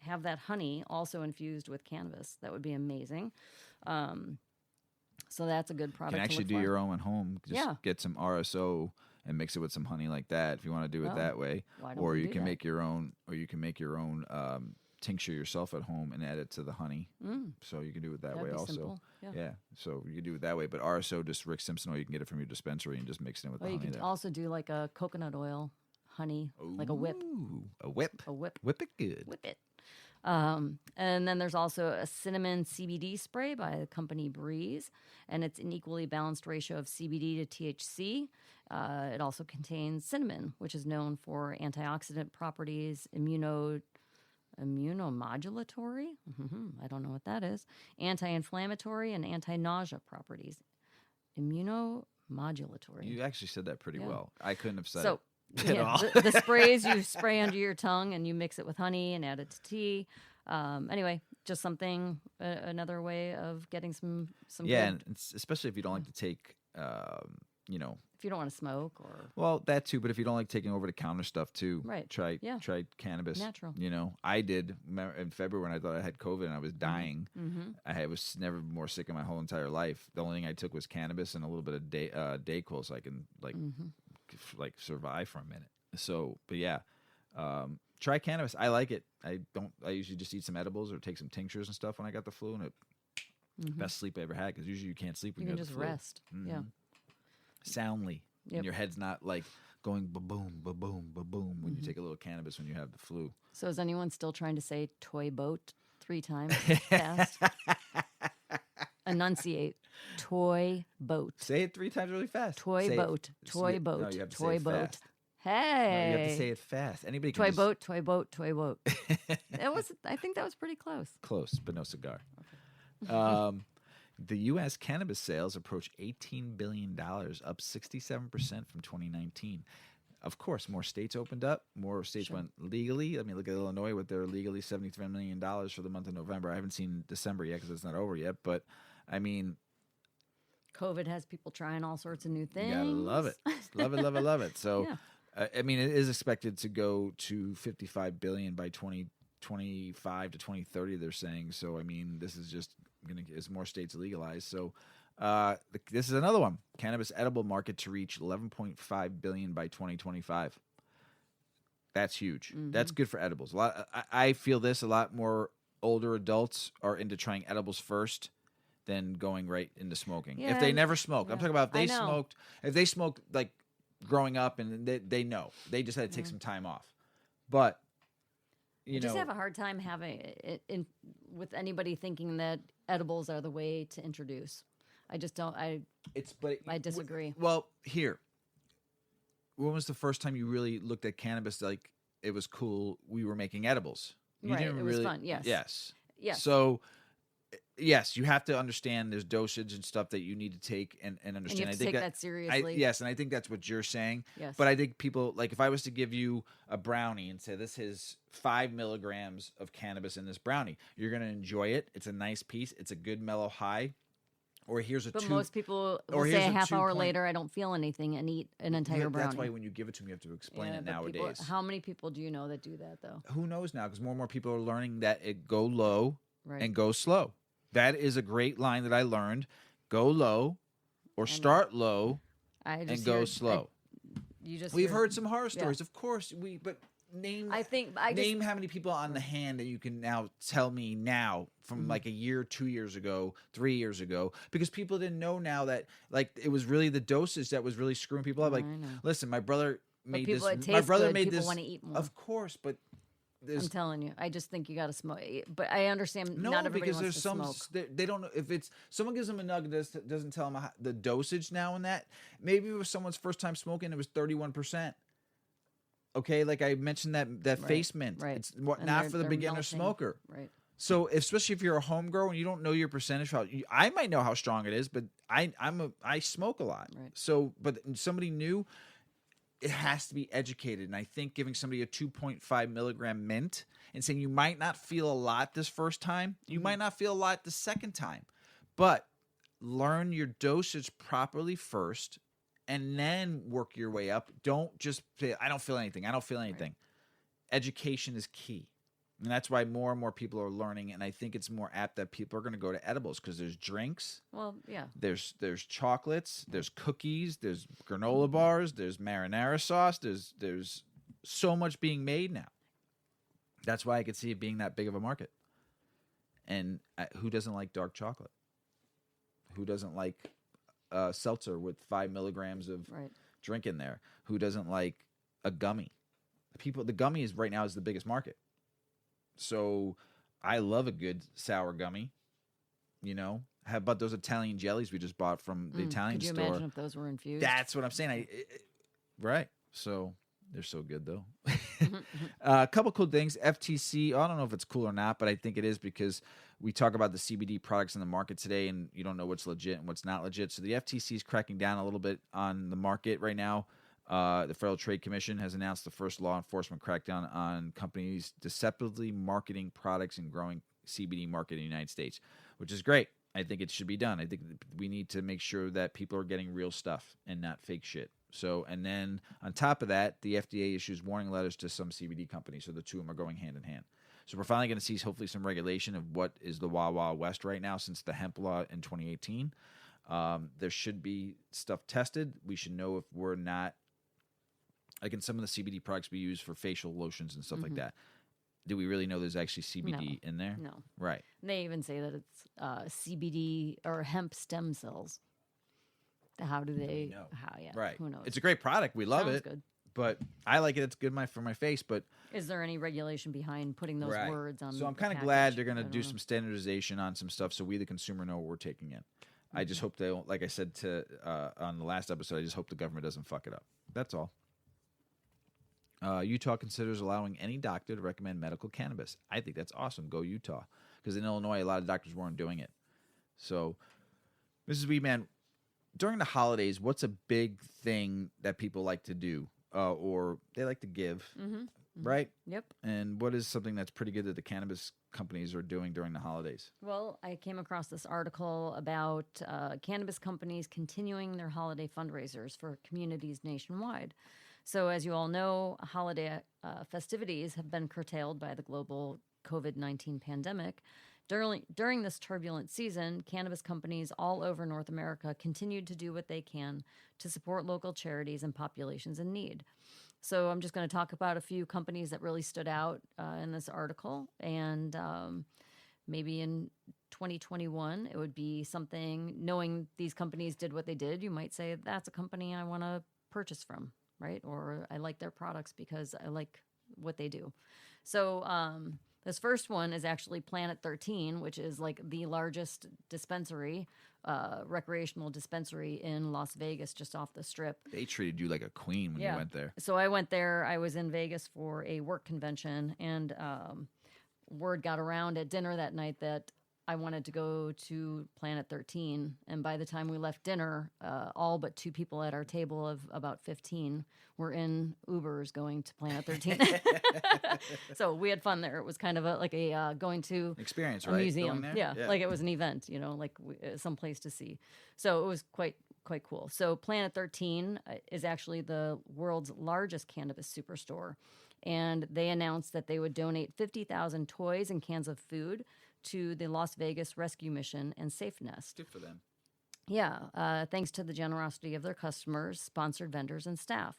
have that honey also infused with cannabis. That would be amazing. So that's a good product. You can actually to do look for. your own at home. Just get some RSO and mix it with some honey like that if you want to do it that way. Why don't Or we you do can that? make your own. Or you can make your own tincture yourself at home and add it to the honey. So you can do it that That'd way be also. simple. Yeah. So you can do it that way. But RSO, just Rick Simpson oil, you can get it from your dispensary and just mix it in with Well, the you honey. could there. also do like a coconut oil honey, like a whip. Ooh, a whip. A whip. Whip it good. Whip it. And then there's also a cinnamon CBD spray by the company Breeze, and it's an equally balanced ratio of CBD to THC. It also contains cinnamon, which is known for antioxidant properties, immunomodulatory. I don't know what that is. Anti-inflammatory and anti-nausea properties. Immunomodulatory. You actually said that pretty well. I couldn't have said So, it. At all. the sprays you spray under your tongue and you mix it with honey and add it to tea. Anyway, just something, another way of getting some Yeah, good, and especially if you don't like to take, if you don't want to smoke or well, that too. But if you don't like taking over the counter stuff too, Right. Try Yeah. cannabis. Natural. I did in February when I thought I had COVID and I was dying. I was never more sick in my whole entire life. The only thing I took was cannabis and a little bit of Dayquil so I can like survive for a minute. So, but yeah, try cannabis. I like it. I usually just eat some edibles or take some tinctures and stuff when I got the flu, and it best sleep I ever had because usually you can't sleep when you you can have just the flu. rest. Yeah. Soundly, Yep. and your head's not like going ba-boom, ba-boom, ba-boom when you take a little cannabis when you have the flu. So is anyone still trying to say toy boat 3 times fast? Enunciate. Toy boat. Say it 3 times really fast. Toy Say boat. it. Toy boat. No, you have to toy say it boat. fast. Hey. No, you have to say it fast. Anybody can Toy just- boat, toy boat, toy boat. I think that was pretty close. Close, but no cigar. The U.S. cannabis sales approach $18 billion, up 67% from 2019. Of course, more states opened up. More states went legally. I mean, look at Illinois with their legally $73 million for the month of November. I haven't seen December yet because it's not over yet. But, I mean, COVID has people trying all sorts of new things. you gotta love it. Love it, love it, love it. So, Yeah. I mean, it is expected to go to $55 billion by 2025 to 2030, they're saying. So, I mean, this is just going to as more states legalize. So, this is another one. Cannabis edible market to reach $11.5 billion by 2025. That's huge. That's good for edibles. I feel this a lot more older adults are into trying edibles first than going right into smoking. Yeah, If they never smoked, I'm yeah. talking about I if know. they smoked like growing up and they know. They just had to take some time off. But I you just know, have a hard time having it with anybody thinking that edibles are the way to introduce. I just don't. I disagree. Well, here. When was the first time you really looked at cannabis like it was cool? We were making edibles. You Right, didn't it was really, fun, yes. Yes. Yes. So, yes, you have to understand there's dosage and stuff that you need to take and understand. and you have to take that seriously. Yes, and I think that's what you're saying. Yes. But I think people, like if I was to give you a brownie and say this is 5 milligrams of cannabis in this brownie, you're going to enjoy it. It's a nice piece. It's a good mellow high. Or here's a But two. most people or will here's say a a half hour 2 point- later, I don't feel anything, and eat an entire brownie. That's why when you give it to me, you have to explain Yeah, it but people- nowadays. how many people do you know that do that though? Who knows now? Because more and more people are learning that it go low Right. and go slow. That is a great line that I learned. Go low or start low I just and go hear- slow. You just We've hear- heard some horror stories, of course. But name name how many people on the hand that you can now tell me now from Mm-hmm. like a year, 2 years ago, 3 years ago, because people didn't know now that like it was really the dosage that was really screwing people up. Like, I know. listen, my brother made people, this. it My tastes brother good, made people this. wanna eat more. Of course, but I'm telling you, I just think you got to smoke. But I understand No, not everybody because wants there's to some smoke. they don't know if it's someone gives them a nugget that doesn't tell them the dosage now and that. Maybe if someone's first time smoking, it was 31%. Okay, like I mentioned that Right, face mint. right. It's what And not for the they're beginner melting. smoker. Right. So especially if you're a home grower and you don't know your percentage, I might know how strong it is, but I smoke a lot. Right. So, but somebody new, it has to be educated. And I think giving somebody a 2.5 milligram mint and saying you might not feel a lot this first time, you might not feel a lot the second time, but learn your dosage properly first and then work your way up. Don't just say, I don't feel anything. I don't feel anything. Right. Education is key. And that's why more and more people are learning. And I think it's more apt that people are going to go to edibles because there's drinks. Well, yeah. There's chocolates. There's cookies. There's granola bars. There's marinara sauce. There's so much being made now. That's why I could see it being that big of a market. And who doesn't like dark chocolate? Who doesn't like seltzer with 5 milligrams of drink in there? Who doesn't like a gummy? The gummy is right now is the biggest market. So I love a good sour gummy. You know, how about those Italian jellies we just bought from the Italian store? Could you imagine if those were infused? That's what I'm saying. Right. So they're so good though. A couple cool things. FTC. I don't know if it's cool or not, but I think it is because we talk about the CBD products in the market today, and you don't know what's legit and what's not legit. So the FTC is cracking down a little bit on the market right now. The Federal Trade Commission has announced the first law enforcement crackdown on companies deceptively marketing products and growing CBD market in the United States, which is great. I think it should be done. I think we need to make sure that people are getting real stuff and not fake shit. So, and then on top of that, the FDA issues warning letters to some CBD companies. So the two of them are going hand in hand. So we're finally going to see hopefully some regulation of what is the Wild Wild West right now since the hemp law in 2018. There should be stuff tested. We should know if we're not, like in some of the CBD products we use for facial lotions and stuff like that. Do we really know there's actually CBD in there? No. Right. And they even say that it's CBD or hemp stem cells. How do they know? How, yeah. Right. Who knows? It's a great product. We love it. Good. But I like it. It's good for my face. But is there any regulation behind putting those words on? So I'm kind of glad they're going to do some standardization on some stuff so we, the consumer, know what we're taking in. I just hope they don't, like I said on the last episode, I just hope the government doesn't fuck it up. That's all. Utah considers allowing any doctor to recommend medical cannabis. I think that's awesome. Go Utah. Because in Illinois, a lot of doctors weren't doing it. So, Mrs. Weedman, during the holidays, what's a big thing that people like to do or they like to give, right? Yep. And what is something that's pretty good that the cannabis companies are doing during the holidays? Well, I came across this article about cannabis companies continuing their holiday fundraisers for communities nationwide. So as you all know, holiday festivities have been curtailed by the global COVID-19 pandemic. During this turbulent season, cannabis companies all over North America continued to do what they can to support local charities and populations in need. So I'm just going to talk about a few companies that really stood out in this article. And maybe in 2021, it would be something, knowing these companies did what they did, you might say, that's a company I want to purchase from, right? Or I like their products because I like what they do. So this first one is actually Planet 13, which is like the largest dispensary, recreational dispensary in Las Vegas, just off the Strip. They treated you like a queen when you went there. So I went there. I was in Vegas for a work convention, and word got around at dinner that night that I wanted to go to Planet 13. And by the time we left dinner, all but 2 people at our table of about 15 were in Ubers going to Planet 13. So we had fun there. It was kind of like a going to experience, a right? museum. Yeah, like it was an event, like some place to see. So it was quite cool. So Planet 13 is actually the world's largest cannabis superstore. And they announced that they would donate 50,000 toys and cans of food to the Las Vegas Rescue Mission and Safe Nest. Good for them. Yeah, thanks to the generosity of their customers, sponsored vendors, and staff.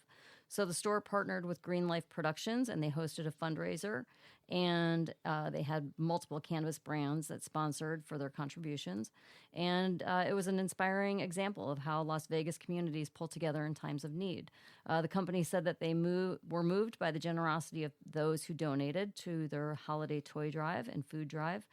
So the store partnered with Green Life Productions, and they hosted a fundraiser. And they had multiple cannabis brands that sponsored for their contributions. And it was an inspiring example of how Las Vegas communities pull together in times of need. The company said that they were moved by the generosity of those who donated to their holiday toy drive and food drive.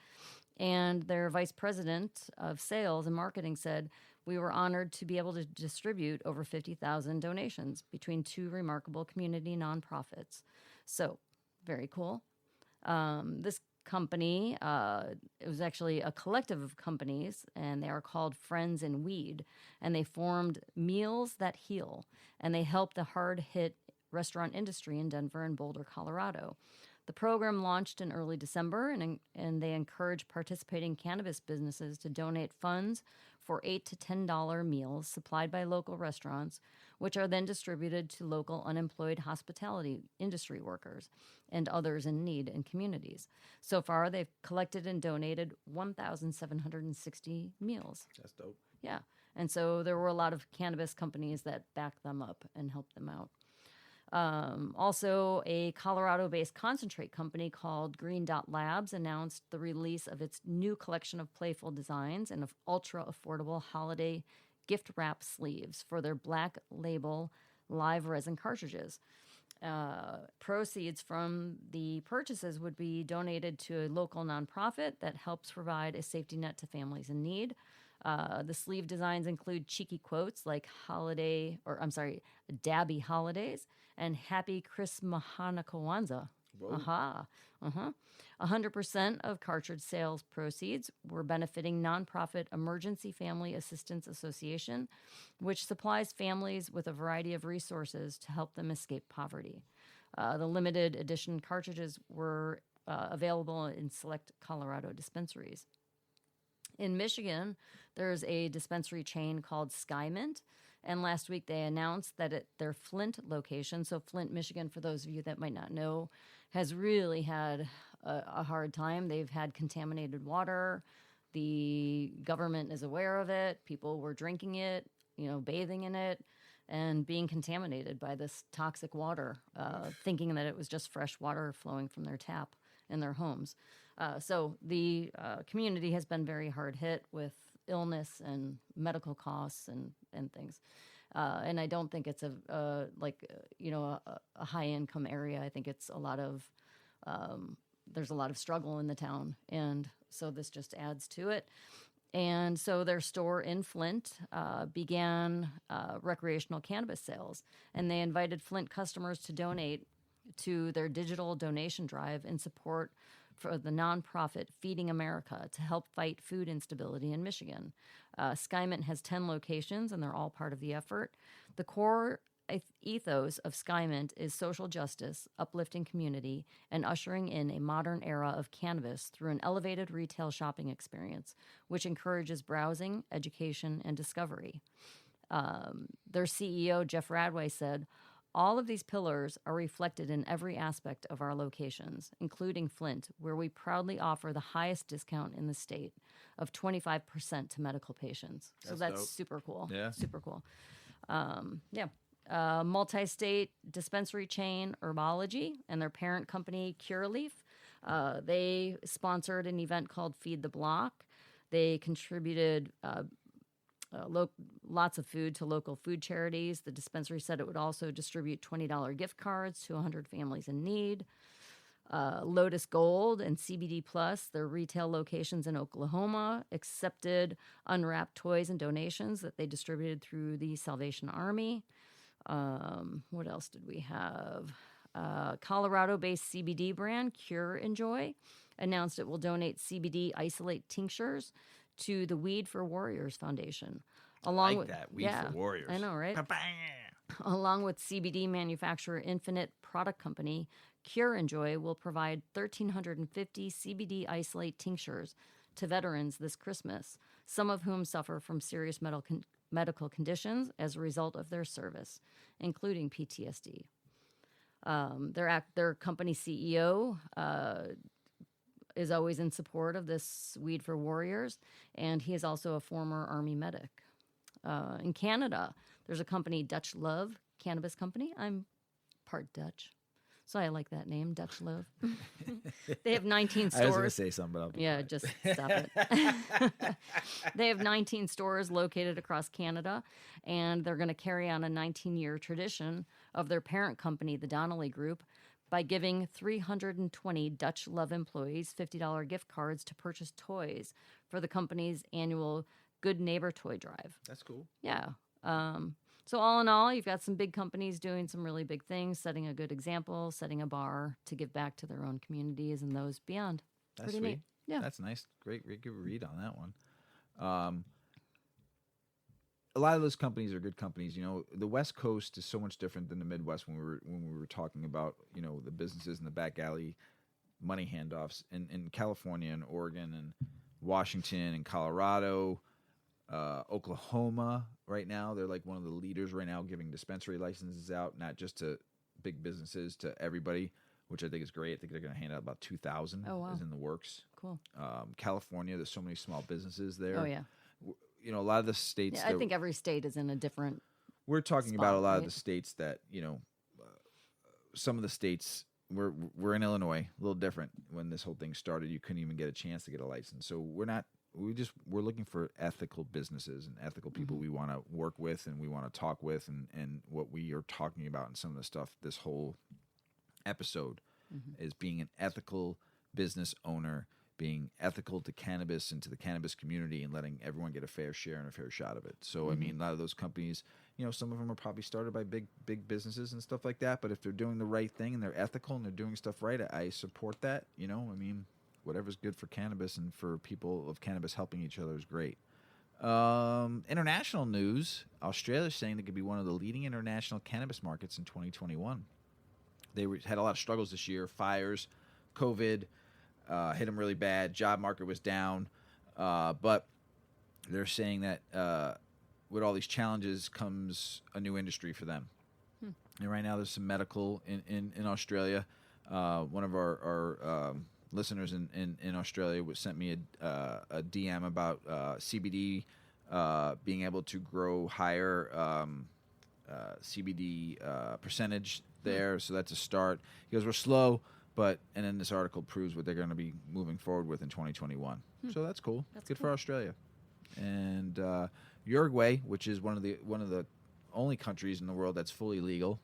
And their vice president of sales and marketing said, "We were honored to be able to distribute over 50,000 donations between two remarkable community nonprofits." So, very cool. This company, it was actually a collective of companies, and they are called Friends in Weed. And they formed Meals That Heal, and they helped the hard-hit restaurant industry in Denver and Boulder, Colorado. The program launched in early December, and they encourage participating cannabis businesses to donate funds for $8 to $10 meals supplied by local restaurants, which are then distributed to local unemployed hospitality industry workers and others in need in communities. So far, they've collected and donated 1,760 meals. That's dope. Yeah. And so there were a lot of cannabis companies that backed them up and helped them out. Also, a Colorado-based concentrate company called Green Dot Labs announced the release of its new collection of playful designs and of ultra-affordable holiday gift wrap sleeves for their black label live resin cartridges. Proceeds from the purchases would be donated to a local nonprofit that helps provide a safety net to families in need. The sleeve designs include cheeky quotes like Dabby Holidays and Happy Christmas Hanukkah Kwanzaa. Aha. 100% of cartridge sales proceeds were benefiting nonprofit Emergency Family Assistance Association, which supplies families with a variety of resources to help them escape poverty. The limited edition cartridges were available in select Colorado dispensaries. In Michigan, there's a dispensary chain called SkyMint, and last week they announced that at their Flint location, so Flint, Michigan, for those of you that might not know, has really had a hard time. They've had contaminated water. The government is aware of it. People were drinking it, bathing in it, and being contaminated by this toxic water, thinking that it was just fresh water flowing from their tap in their homes. So the community has been very hard hit with illness and medical costs and things. And I don't think it's a high income area. I think it's there's a lot of struggle in the town. And so this just adds to it. And so their store in Flint began recreational cannabis sales. And they invited Flint customers to donate to their digital donation drive in support for the nonprofit Feeding America to help fight food instability in Michigan. SkyMint has 10 locations, and they're all part of the effort. The core ethos of SkyMint is social justice, uplifting community, and ushering in a modern era of cannabis through an elevated retail shopping experience, which encourages browsing, education, and discovery. Their CEO, Jeff Radway, said, "All of these pillars are reflected in every aspect of our locations, including Flint, where we proudly offer the highest discount in the state of 25% to medical patients." So that's dope. super cool. Yeah. Super cool. Multi-state dispensary chain Herbology and their parent company Cureleaf. They sponsored an event called Feed the Block. They contributed lots of food to local food charities. The dispensary said it would also distribute $20 gift cards to 100 families in need. Lotus Gold and CBD Plus, their retail locations in Oklahoma, accepted unwrapped toys and donations that they distributed through the Salvation Army. What else did we have? Colorado-based CBD brand Cure Enjoy announced it will donate CBD isolate tinctures to the Weed for Warriors Foundation. Weed for Warriors. I know, right? Along with CBD manufacturer Infinite Product Company, Cure Enjoy will provide 1,350 CBD isolate tinctures to veterans this Christmas, some of whom suffer from serious medical conditions as a result of their service, including PTSD. Their company CEO is always in support of this Weed for Warriors, and he is also a former Army medic. In Canada, there's a company, Dutch Love Cannabis Company. I'm part Dutch, So I like that name, Dutch Loaf. They have 19 stores. I was going to say something, but I'll be quiet. Just stop it. They have 19 stores located across Canada, and they're going to carry on a 19-year tradition of their parent company, the Donnelly Group, by giving 320 Dutch Love employees $50 gift cards to purchase toys for the company's annual Good Neighbor Toy Drive. That's cool. Yeah. So all in all, you've got some big companies doing some really big things, setting a good example, setting a bar to give back to their own communities and those beyond. That's Pretty sweet. neat. Yeah. That's nice. Great good read on that one. A lot of those companies are good companies. You know, the West Coast is so much different than the Midwest when we were talking about, you know, the businesses in the back alley money handoffs in California and Oregon and Washington and Colorado. Oklahoma right now, they're like one of the leaders right now giving dispensary licenses out, not just to big businesses, to everybody, which I think is great. I think they're going to hand out about 2,000 is in the works. Cool. California, there's so many small businesses there. Oh, yeah. You know, a lot of the states. Yeah, I think every state is in a different We're talking spot, about a lot right? of the states that, you know, some of the states, we're in Illinois, a little different. When this whole thing started, you couldn't even get a chance to get a license. So we're looking for ethical businesses and ethical people we want to work with and we want to talk with, and what we are talking about and some of the stuff this whole episode is being an ethical business owner, being ethical to cannabis and to the cannabis community, and letting everyone get a fair share and a fair shot of it. So, I mean, a lot of those companies, you know, some of them are probably started by big businesses and stuff like that, but if they're doing the right thing and they're ethical and they're doing stuff right, I support that, you know. I mean, whatever's good for cannabis and for people of cannabis helping each other is great. International news, Australia is saying they could be one of the leading international cannabis markets in 2021. They had a lot of struggles this year, fires, COVID, hit them really bad. Job market was down. But they're saying that with all these challenges comes a new industry for them. And right now there's some medical in Australia. One of our listeners in Australia sent me a DM about CBD being able to grow higher CBD percentage there. So that's a start. He goes, we're slow. And then this article proves what they're going to be moving forward with in 2021. So that's cool. That's good for Australia. And Uruguay, which is one of the only countries in the world that's fully legal,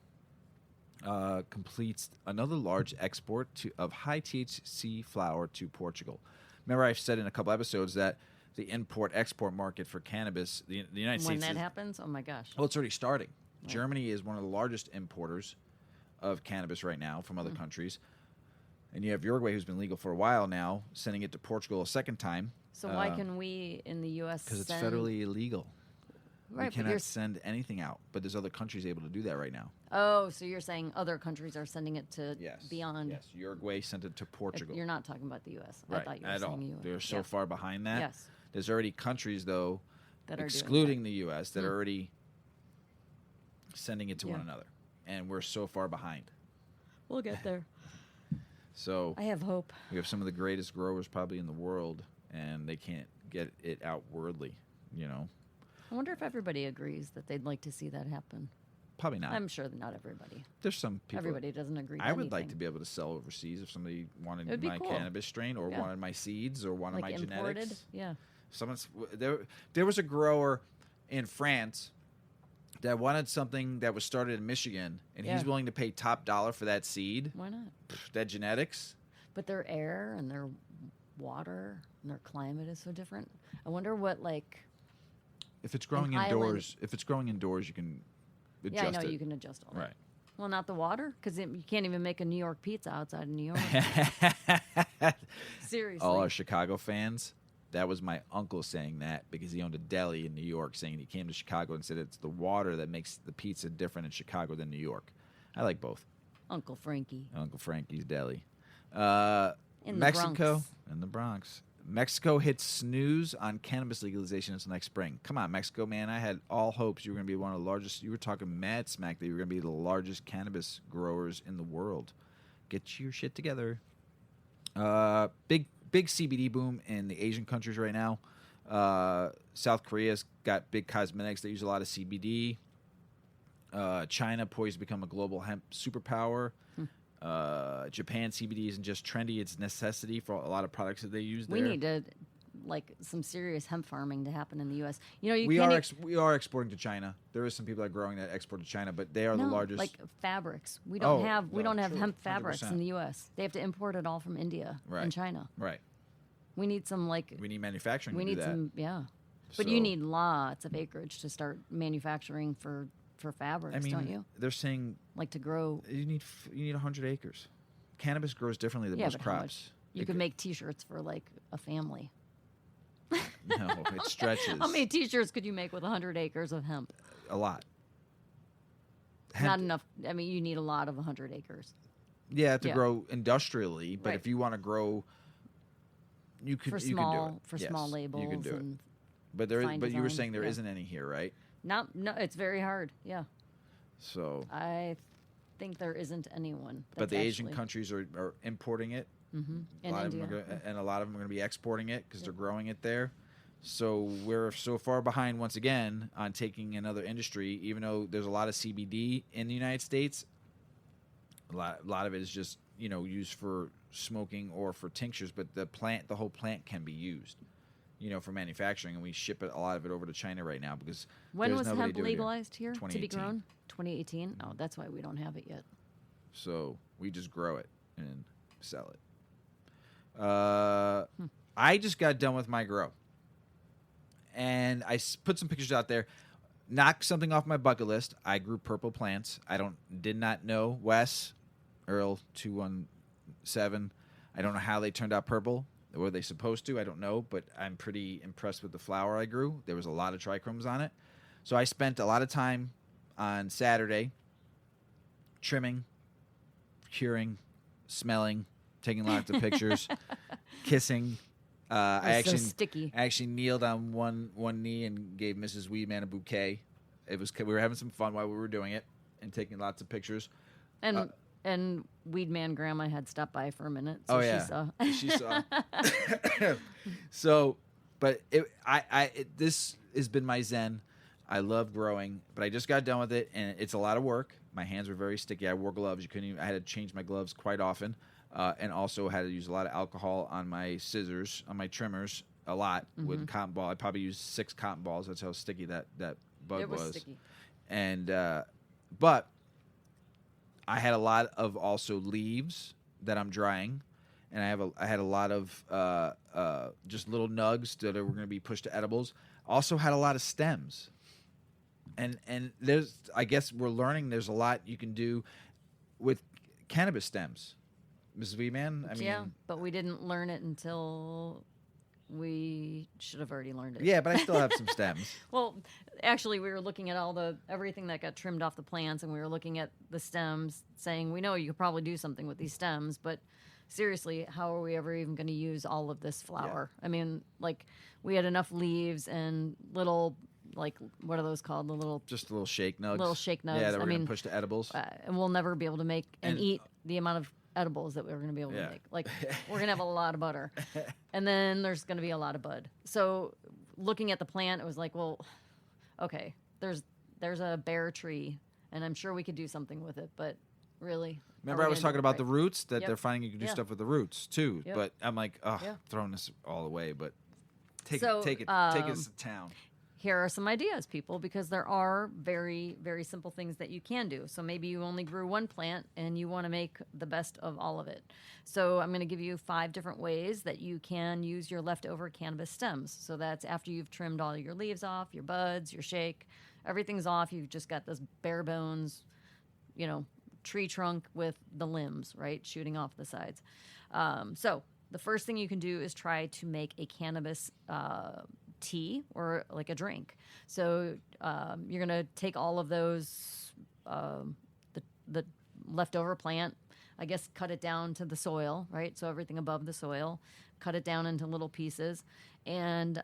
completes another large export of high THC flower to Portugal. Remember, I've said in a couple episodes that the import-export market for cannabis, the United States. When that happens, oh my gosh. Well, it's already starting. Right. Germany is one of the largest importers of cannabis right now from other countries. And you have Uruguay, who's been legal for a while now, sending it to Portugal a second time. So why can we in the U.S. Because it's federally illegal. Right, we cannot send anything out, but there's other countries able to do that right now. Oh, so you're saying other countries are sending it to beyond. Yes, Uruguay sent it to Portugal. You're not talking about the U.S. Right, I thought you were at saying all. U.S. They're so far behind that. Yes. There's already countries, though, that are excluding the U.S., that are already sending it to one another. And we're so far behind. We'll get there. So I have hope. We have some of the greatest growers probably in the world, and they can't get it out worldly, you know. I wonder if everybody agrees that they'd like to see that happen. Probably not. I'm sure that not everybody. There's some people. Everybody doesn't agree. I would like to be able to sell overseas if somebody wanted my cannabis strain or wanted my seeds or wanted my imported? genetics. Yeah. There was a grower in France that wanted something that was started in Michigan, and he's willing to pay top dollar for that seed. Why not? That genetics. But their air and their water and their climate is so different. I wonder what if it's growing indoors. If it's growing indoors, you can adjust Yeah, I know it. you can adjust all that. Right. Well, not the water, because you can't even make a New York pizza outside of New York. Seriously. All our Chicago fans, that was my uncle saying that because he owned a deli in New York, saying he came to Chicago and said it's the water that makes the pizza different in Chicago than New York. I like both. Uncle Frankie. Uncle Frankie's Deli. In Mexico. In the Bronx. Mexico hits snooze on cannabis legalization until next spring. Come on, Mexico, man. I had all hopes you were going to be one of the largest. You were talking mad smack that you were going to be the largest cannabis growers in the world. Get your shit together. Big CBD boom in the Asian countries right now. South Korea's got big cosmetics that use a lot of CBD. China poised to become a global hemp superpower. Japan CBD isn't just trendy; it's necessity for a lot of products that they use there. We need to some serious hemp farming to happen in the U.S. You know, we are exporting to China. There is some people that are growing that export to China, but they are the largest. Like fabrics. We don't have true, hemp fabrics 100%. in the U.S. They have to import it all from India and China. Right. We need some We need manufacturing. We to need do that. some But you need lots of acreage to start manufacturing for fabrics, don't you? They're saying to grow. you need 100 acres. Cannabis grows differently than most but how much? crops. You could make T-shirts for a family. No, it stretches. How many T-shirts could you make with 100 acres of hemp? A lot. Not enough. I mean, you need a lot of 100 acres. Yeah, to grow industrially, but Right. if you want to grow, you could you can do it. For Yes, small labels. You can do and it. But there is. fine But you were design, saying there yeah. not any here, right? No, it's very hard. Yeah, So, I think there isn't anyone. but the Asian actually- countries are importing it. And A lot of them India. and a lot of them are going to be exporting it because they're growing it there. So we're so far behind once again on taking another industry, even though there's a lot of CBD in the United States. A lot of it is just used for smoking or for tinctures, but the whole plant can be used, for manufacturing, and we ship a lot of it over to China right now because When there's was nobody hemp doing it. legalized here to be 2018. grown? 2018. Oh, that's why we don't have it yet. So we just grow it and sell it. I just got done with my grow, and I put some pictures out there. Knock something off my bucket list. I grew purple plants. Did not know Wes Earl 217. I don't know how they turned out purple. Were they supposed to? I don't know, but I'm pretty impressed with the flower I grew. There was a lot of trichomes on it, so I spent a lot of time on Saturday trimming, curing, smelling, taking lots of pictures, kissing. It's so sticky. I actually kneeled on one knee and gave Mrs. Weedman a bouquet. We were having some fun while we were doing it and taking lots of pictures. And Weed Man Grandma had stopped by for a minute, so she saw. So, but this has been my zen. I love growing, but I just got done with it, and it's a lot of work. My hands were very sticky. I wore gloves. I had to change my gloves quite often. And also had to use a lot of alcohol on my scissors, on my trimmers, a lot with cotton ball. I probably used 6 cotton balls. That's how sticky that bug it was sticky. And but I had a lot of also leaves that I'm drying, and I had a lot of just little nugs that were going to be pushed to edibles. Also had a lot of stems, and I guess we're learning there's a lot you can do with cannabis stems. Mrs. Weedman, Yeah, but we didn't learn it until we should have already learned it. Yeah, but I still have some stems. Well, actually, we were looking at everything that got trimmed off the plants, and we were looking at the stems, saying, we know you could probably do something with these stems, but seriously, how are we ever even going to use all of this flower? Yeah. I mean, we had enough leaves and little, what are those called? Just little shake nugs. Little shake nugs. Yeah, that we're going to push to edibles. And we'll never be able to make and eat the amount of edibles that we're going to be able to make. We're going to have a lot of butter, and then there's going to be a lot of bud. So looking at the plant, it was okay, there's a bare tree, and I'm sure we could do something with it, but really, remember I was talking about the roots, that Yep. they're finding you can do stuff with the roots too. Yep. But I'm throwing this all away, but take it to town. Here are some ideas, people, because there are very, very simple things that you can do. So maybe you only grew one plant and you want to make the best of all of it. So I'm going to give you 5 different ways that you can use your leftover cannabis stems. So that's after you've trimmed all your leaves off, your buds, your shake, everything's off. You've just got this bare bones, tree trunk with the limbs, right, shooting off the sides. So the first thing you can do is try to make a cannabis tea or a drink. So you're going to take all of those, the leftover plant, I guess, cut it down to the soil, right? So everything above the soil, cut it down into little pieces. And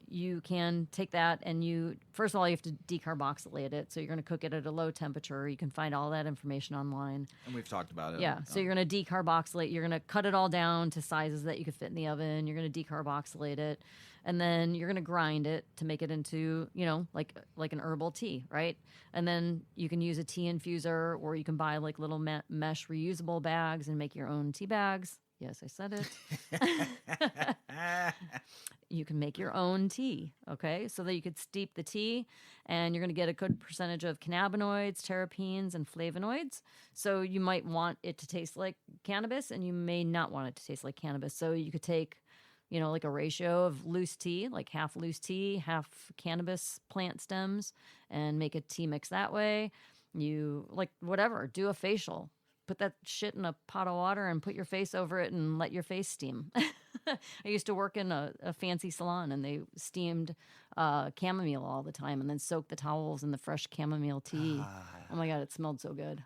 you can take that and first of all, you have to decarboxylate it. So you're going to cook it at a low temperature. You can find all that information online. And we've talked about it. Yeah. So you're going to decarboxylate. You're going to cut it all down to sizes that you could fit in the oven. You're going to decarboxylate it. And then you're going to grind it to make it into, like an herbal tea, right? And then you can use a tea infuser, or you can buy like little mesh reusable bags and make your own tea bags. Yes, I said it. You can make your own tea, okay? So that you could steep the tea, and you're going to get a good percentage of cannabinoids, terpenes, and flavonoids. So you might want it to taste like cannabis, and you may not want it to taste like cannabis. So you could take, like a ratio of loose tea, like half loose tea, half cannabis plant stems, and make a tea mix that way. You, like, whatever, do a facial. Put that shit in a pot of water and put your face over it and let your face steam. I used to work in a fancy salon, and they steamed chamomile all the time and then soaked the towels in the fresh chamomile tea. Oh my God, it smelled so good.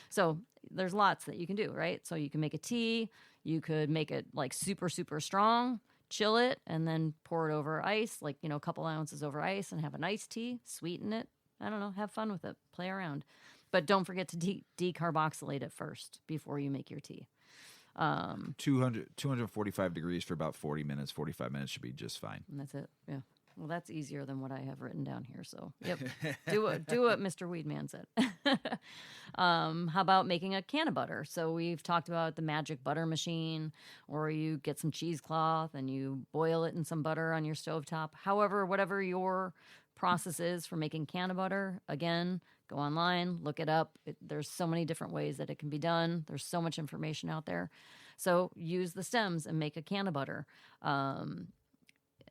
So there's lots that you can do, right? So you can make a tea. You could make it like super, super strong, chill it, and then pour it over ice, like, a couple ounces over ice, and have a nice tea, sweeten it. I don't know, have fun with it, play around. But don't forget to decarboxylate it first before you make your tea. 245 degrees for about 40 minutes. 45 minutes should be just fine. And that's it. Yeah. Well, that's easier than what I have written down here. So, yep. do what Mr. Weedman said. How about making a can of butter? So we've talked about the magic butter machine, or you get some cheesecloth and you boil it in some butter on your stovetop. However, whatever your process is for making can of butter, again, go online, look it up. There's so many different ways that it can be done. There's so much information out there. So use the stems and make a can of butter.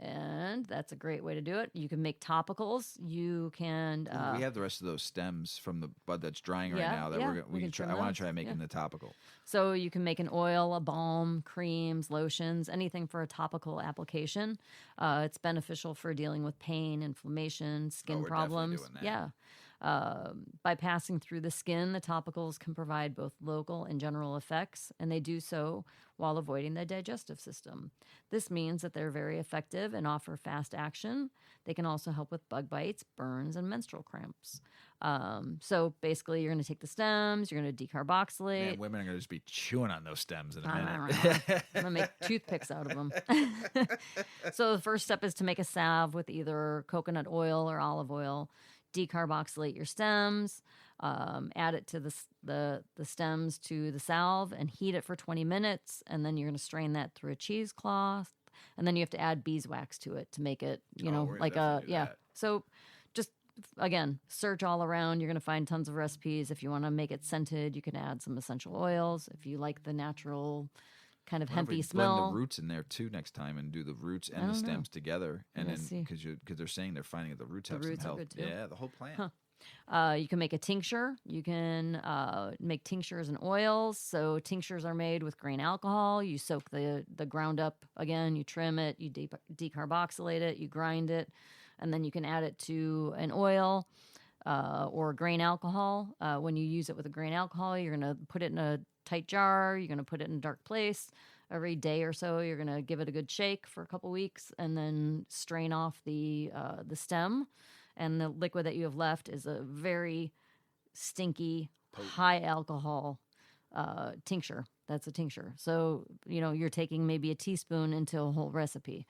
And that's a great way to do it. You can make topicals. You can. We have the rest of those stems from the bud that's drying right now. That we can try. I want to try making the topical. So you can make an oil, a balm, creams, lotions, anything for a topical application. It's beneficial for dealing with pain, inflammation, skin problems. Yeah. By passing through the skin, the topicals can provide both local and general effects, and they do so while avoiding the digestive system. This means that they're very effective and offer fast action. They can also help with bug bites, burns, and menstrual cramps. So basically, you're going to take the stems, you're going to decarboxylate. Man, women are going to just be chewing on those stems in a minute. I'm going to make toothpicks out of them. So the first step is to make a salve with either coconut oil or olive oil. Decarboxylate your stems, add it to the stems to the salve, and heat it for 20 minutes. And then you're going to strain that through a cheesecloth. And then you have to add beeswax to it to make it, like a, yeah. That. So just, again, search all around. You're going to find tons of recipes. If you want to make it scented, you can add some essential oils. If you like the natural kind of hempy smell. Blend the roots in there too next time, and do the roots and the stems together, and then because they're saying they're finding that the roots have some health. Yeah, the whole plant. You can make a tincture. You can make tinctures and oils. So tinctures are made with grain alcohol. You soak the ground up again. You trim it. You decarboxylate it. You grind it, and then you can add it to an oil or grain alcohol. When you use it with a grain alcohol, you're going to put it in a tight jar. You're going to put it in a dark place. Every day or so, you're going to give it a good shake for a couple weeks, and then strain off the stem. And the liquid that you have left is a very stinky, high alcohol tincture. That's a tincture. So, you're taking maybe a teaspoon into a whole recipe.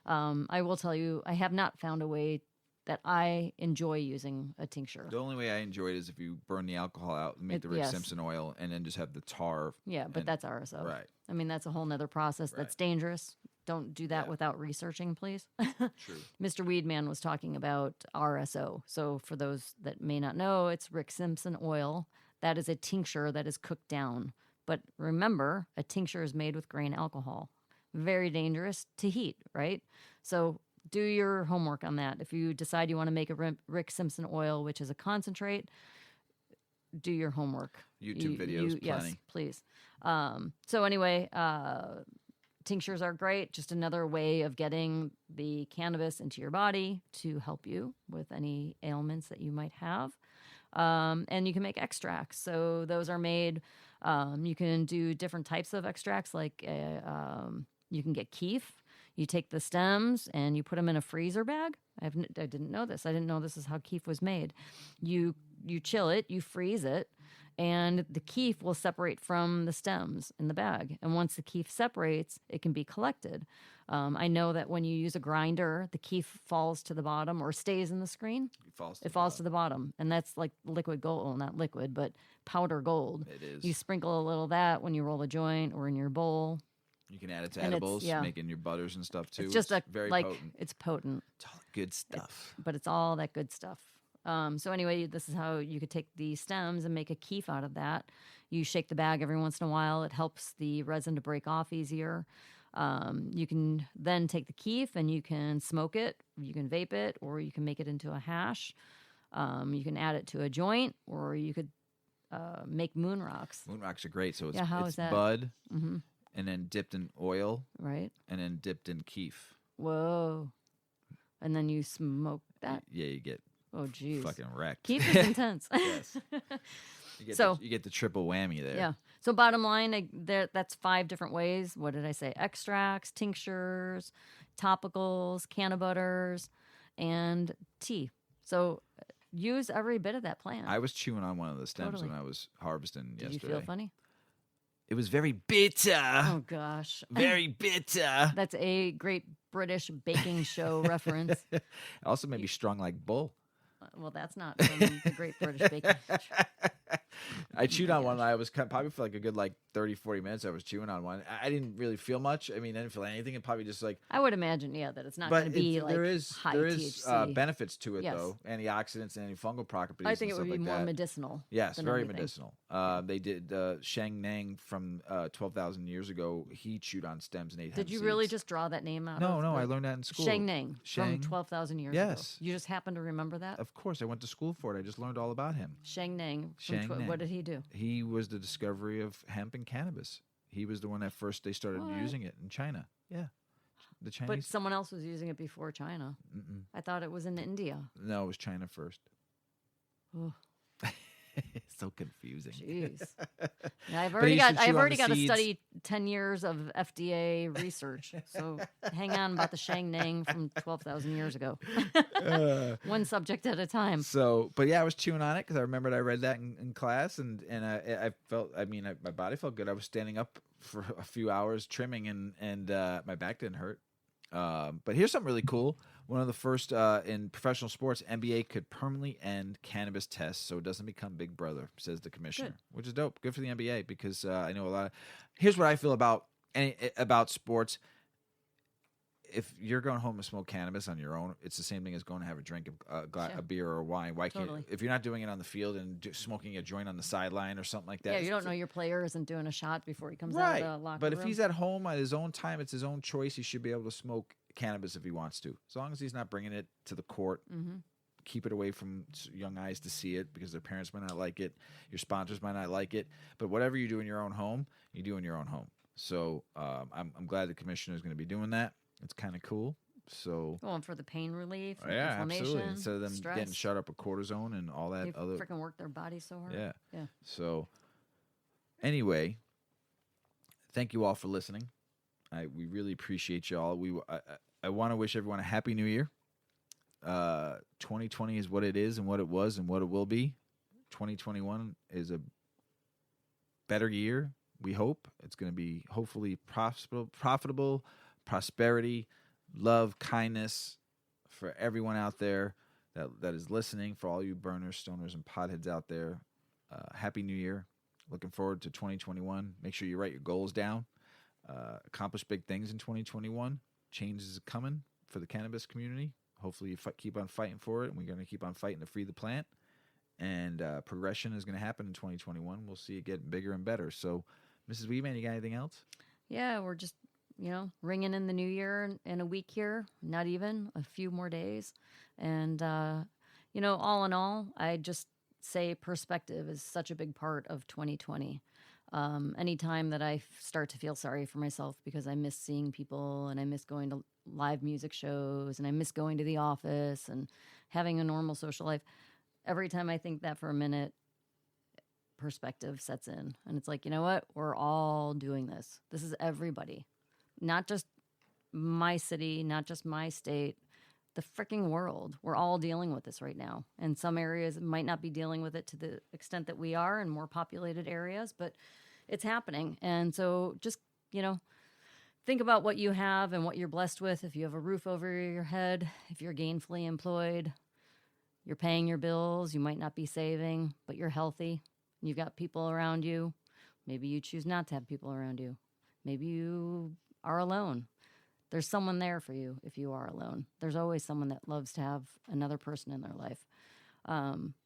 I will tell you, I have not found a way that I enjoy using a tincture. The only way I enjoy it is if you burn the alcohol out and make the Rick Simpson oil, and then just have the tar. Yeah, but that's RSO. Right. I mean, that's a whole nother process. Right. That's dangerous. Don't do that without researching, please. True. Mr. Weedman was talking about RSO. So for those that may not know, it's Rick Simpson oil. That is a tincture that is cooked down. But remember, a tincture is made with grain alcohol. Very dangerous to heat, right? So do your homework on that. If you decide you want to make a Rick Simpson oil, which is a concentrate, do your homework. YouTube videos, plenty. Yes, please. So anyway, tinctures are great. Just another way of getting the cannabis into your body to help you with any ailments that you might have. And you can make extracts. So those are made. You can do different types of extracts, like you can get keef. You take the stems and you put them in a freezer bag. I didn't know this. I didn't know this is how kief was made. You chill it, you freeze it, and the kief will separate from the stems in the bag. And once the kief separates, it can be collected. I know that when you use a grinder, the kief falls to the bottom or stays in the screen. It falls to the bottom. And that's like liquid gold. Well, not liquid, but powder gold. It is. You sprinkle a little of that when you roll a joint or in your bowl. You can add it to edibles, making your butters and stuff too. It's just very potent. It's potent. It's all good stuff. But it's all that good stuff. So anyway, this is how you could take the stems and make a kief out of that. You shake the bag every once in a while. It helps the resin to break off easier. You can then take the kief and you can smoke it. You can vape it, or you can make it into a hash. You can add it to a joint, or you could make moon rocks. Moon rocks are great. So it's, how is that? Bud, and then dipped in oil, right? And then dipped in kief. Whoa! And then you smoke that. Yeah, you get fucking wrecked. Kief is intense. Yes. You get the triple whammy there. Yeah. So bottom line, that's 5 different ways. What did I say? Extracts, tinctures, topicals, canna butters, and tea. So use every bit of that plant. I was chewing on one of the stems when I was harvesting yesterday. Did you feel funny? It was very bitter. Oh, gosh. Very bitter. That's a great British baking show reference. It also made me strong like bull. Well, that's not from the Great British Baking Show. I chewed on one. I was probably for like a good 30, 40 minutes. I was chewing on one. I didn't really feel much. I mean, I didn't feel anything. It probably just I would imagine, that it's not going to be like there is high THC. Benefits to it though, antioxidants and antifungal properties. I think it would be like more that. medicinal. Yes, than very anything. medicinal. They did Shang Nang from 12,000 years ago. He chewed on stems and ate. Did you seeds. really just draw that name out? No, I learned that in school. Shang Nang from 12,000 years ago. Yes. You just happen to remember that? Of course, I went to school for it. I just learned all about him. Shang Nang. Nang. What did he do? He was the discovery of hemp and cannabis. He was the one that first they started using it in China. Yeah, the Chinese. But someone else was using it before China. I thought it was in India. No, it was China first. Oh. It's so confusing. Jeez. I've already got to study 10 years of FDA research. So hang on about the Shang Nang from 12,000 years ago. One subject at a time. So, but yeah, I was chewing on it because I remembered I read that in class, and I felt, my body felt good. I was standing up for a few hours trimming, and my back didn't hurt. But here's something really cool. One of the first in professional sports, NBA could permanently end cannabis tests so it doesn't become Big Brother, says the commissioner, which is dope. Good for the NBA because I know a lot. Here's what I feel about sports. If you're going home to smoke cannabis on your own, it's the same thing as going to have a drink of a beer or wine. Why can't if you're not doing it on the field and smoking a joint on the sideline or something like that? Yeah, you don't know your player isn't doing a shot before he comes out of the locker room. But if he's at home at his own time, it's his own choice. He should be able to smoke cannabis if he wants to, as long as he's not bringing it to the court. Keep it away from young eyes to see it because their parents might not like it, your sponsors might not like it, but whatever you do in your own home, you do in your own home. So I'm glad the commissioner is going to be doing that. It's kind of cool. So and for the pain relief, absolutely. inflammation, Instead of them stress. getting shut up with cortisone and all that they freaking work their body so hard. Yeah. So anyway, thank you all for listening. We really appreciate y'all. I want to wish everyone a happy new year. 2020 is what it is and what it was and what it will be. 2021 is a better year. We hope it's going to be hopefully profitable, prosperity, love, kindness for everyone out there that is listening, for all you burners, stoners, and potheads out there. Happy New Year. Looking forward to 2021. Make sure you write your goals down. Accomplish big things in 2021. Change is coming for the cannabis community. Hopefully you keep on fighting for it, and we're going to keep on fighting to free the plant. And progression is going to happen in 2021. We'll see it getting bigger and better. So, Mrs. Weeman, you got anything else? Yeah, we're just, ringing in the new year in a week here. Not even a few more days. And, all in all, I just say perspective is such a big part of 2020. Anytime that I start to feel sorry for myself because I miss seeing people and I miss going to live music shows and I miss going to the office and having a normal social life, every time I think that for a minute, perspective sets in. And it's like, you know what? We're all doing this. This is everybody. Not just my city, not just my state, the freaking world. We're all dealing with this right now. And some areas might not be dealing with it to the extent that we are in more populated areas, but it's happening. And so just, think about what you have and what you're blessed with. If you have a roof over your head, if you're gainfully employed, you're paying your bills, you might not be saving, but you're healthy. You've got people around you. Maybe you choose not to have people around you. Maybe you are alone. There's someone there for you if you are alone. There's always someone that loves to have another person in their life.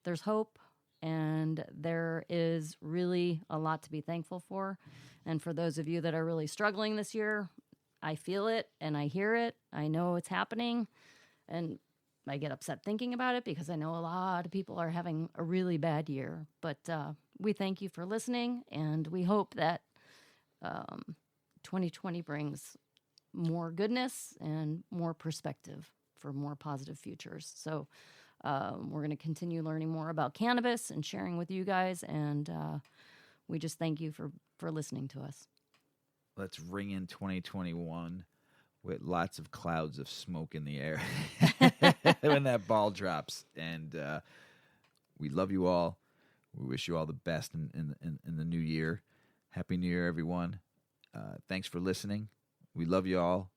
There's hope, and there is really a lot to be thankful for. And for those of you that are really struggling this year, I feel it and I hear it. I know it's happening, and I get upset thinking about it because I know a lot of people are having a really bad year. But we thank you for listening, and we hope that 2020 brings more goodness and more perspective for more positive futures. So we're going to continue learning more about cannabis and sharing with you guys, and we just thank you for listening to us. Let's ring in 2021 with lots of clouds of smoke in the air when that ball drops. And we love you all. We wish you all the best in the new year. Happy New Year, everyone. Thanks for listening. We love you all.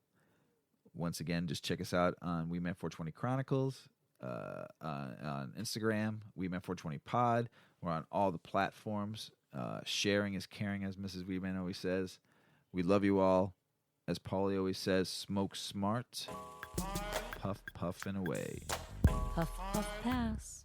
Once again, just check us out on We Met 420 Chronicles, on Instagram, We Met 420 Pod. We're on all the platforms. Sharing is caring, as Mrs. Weedman always says. We love you all. As Paulie always says, smoke smart, puff, puff, and away. Puff, puff, pass.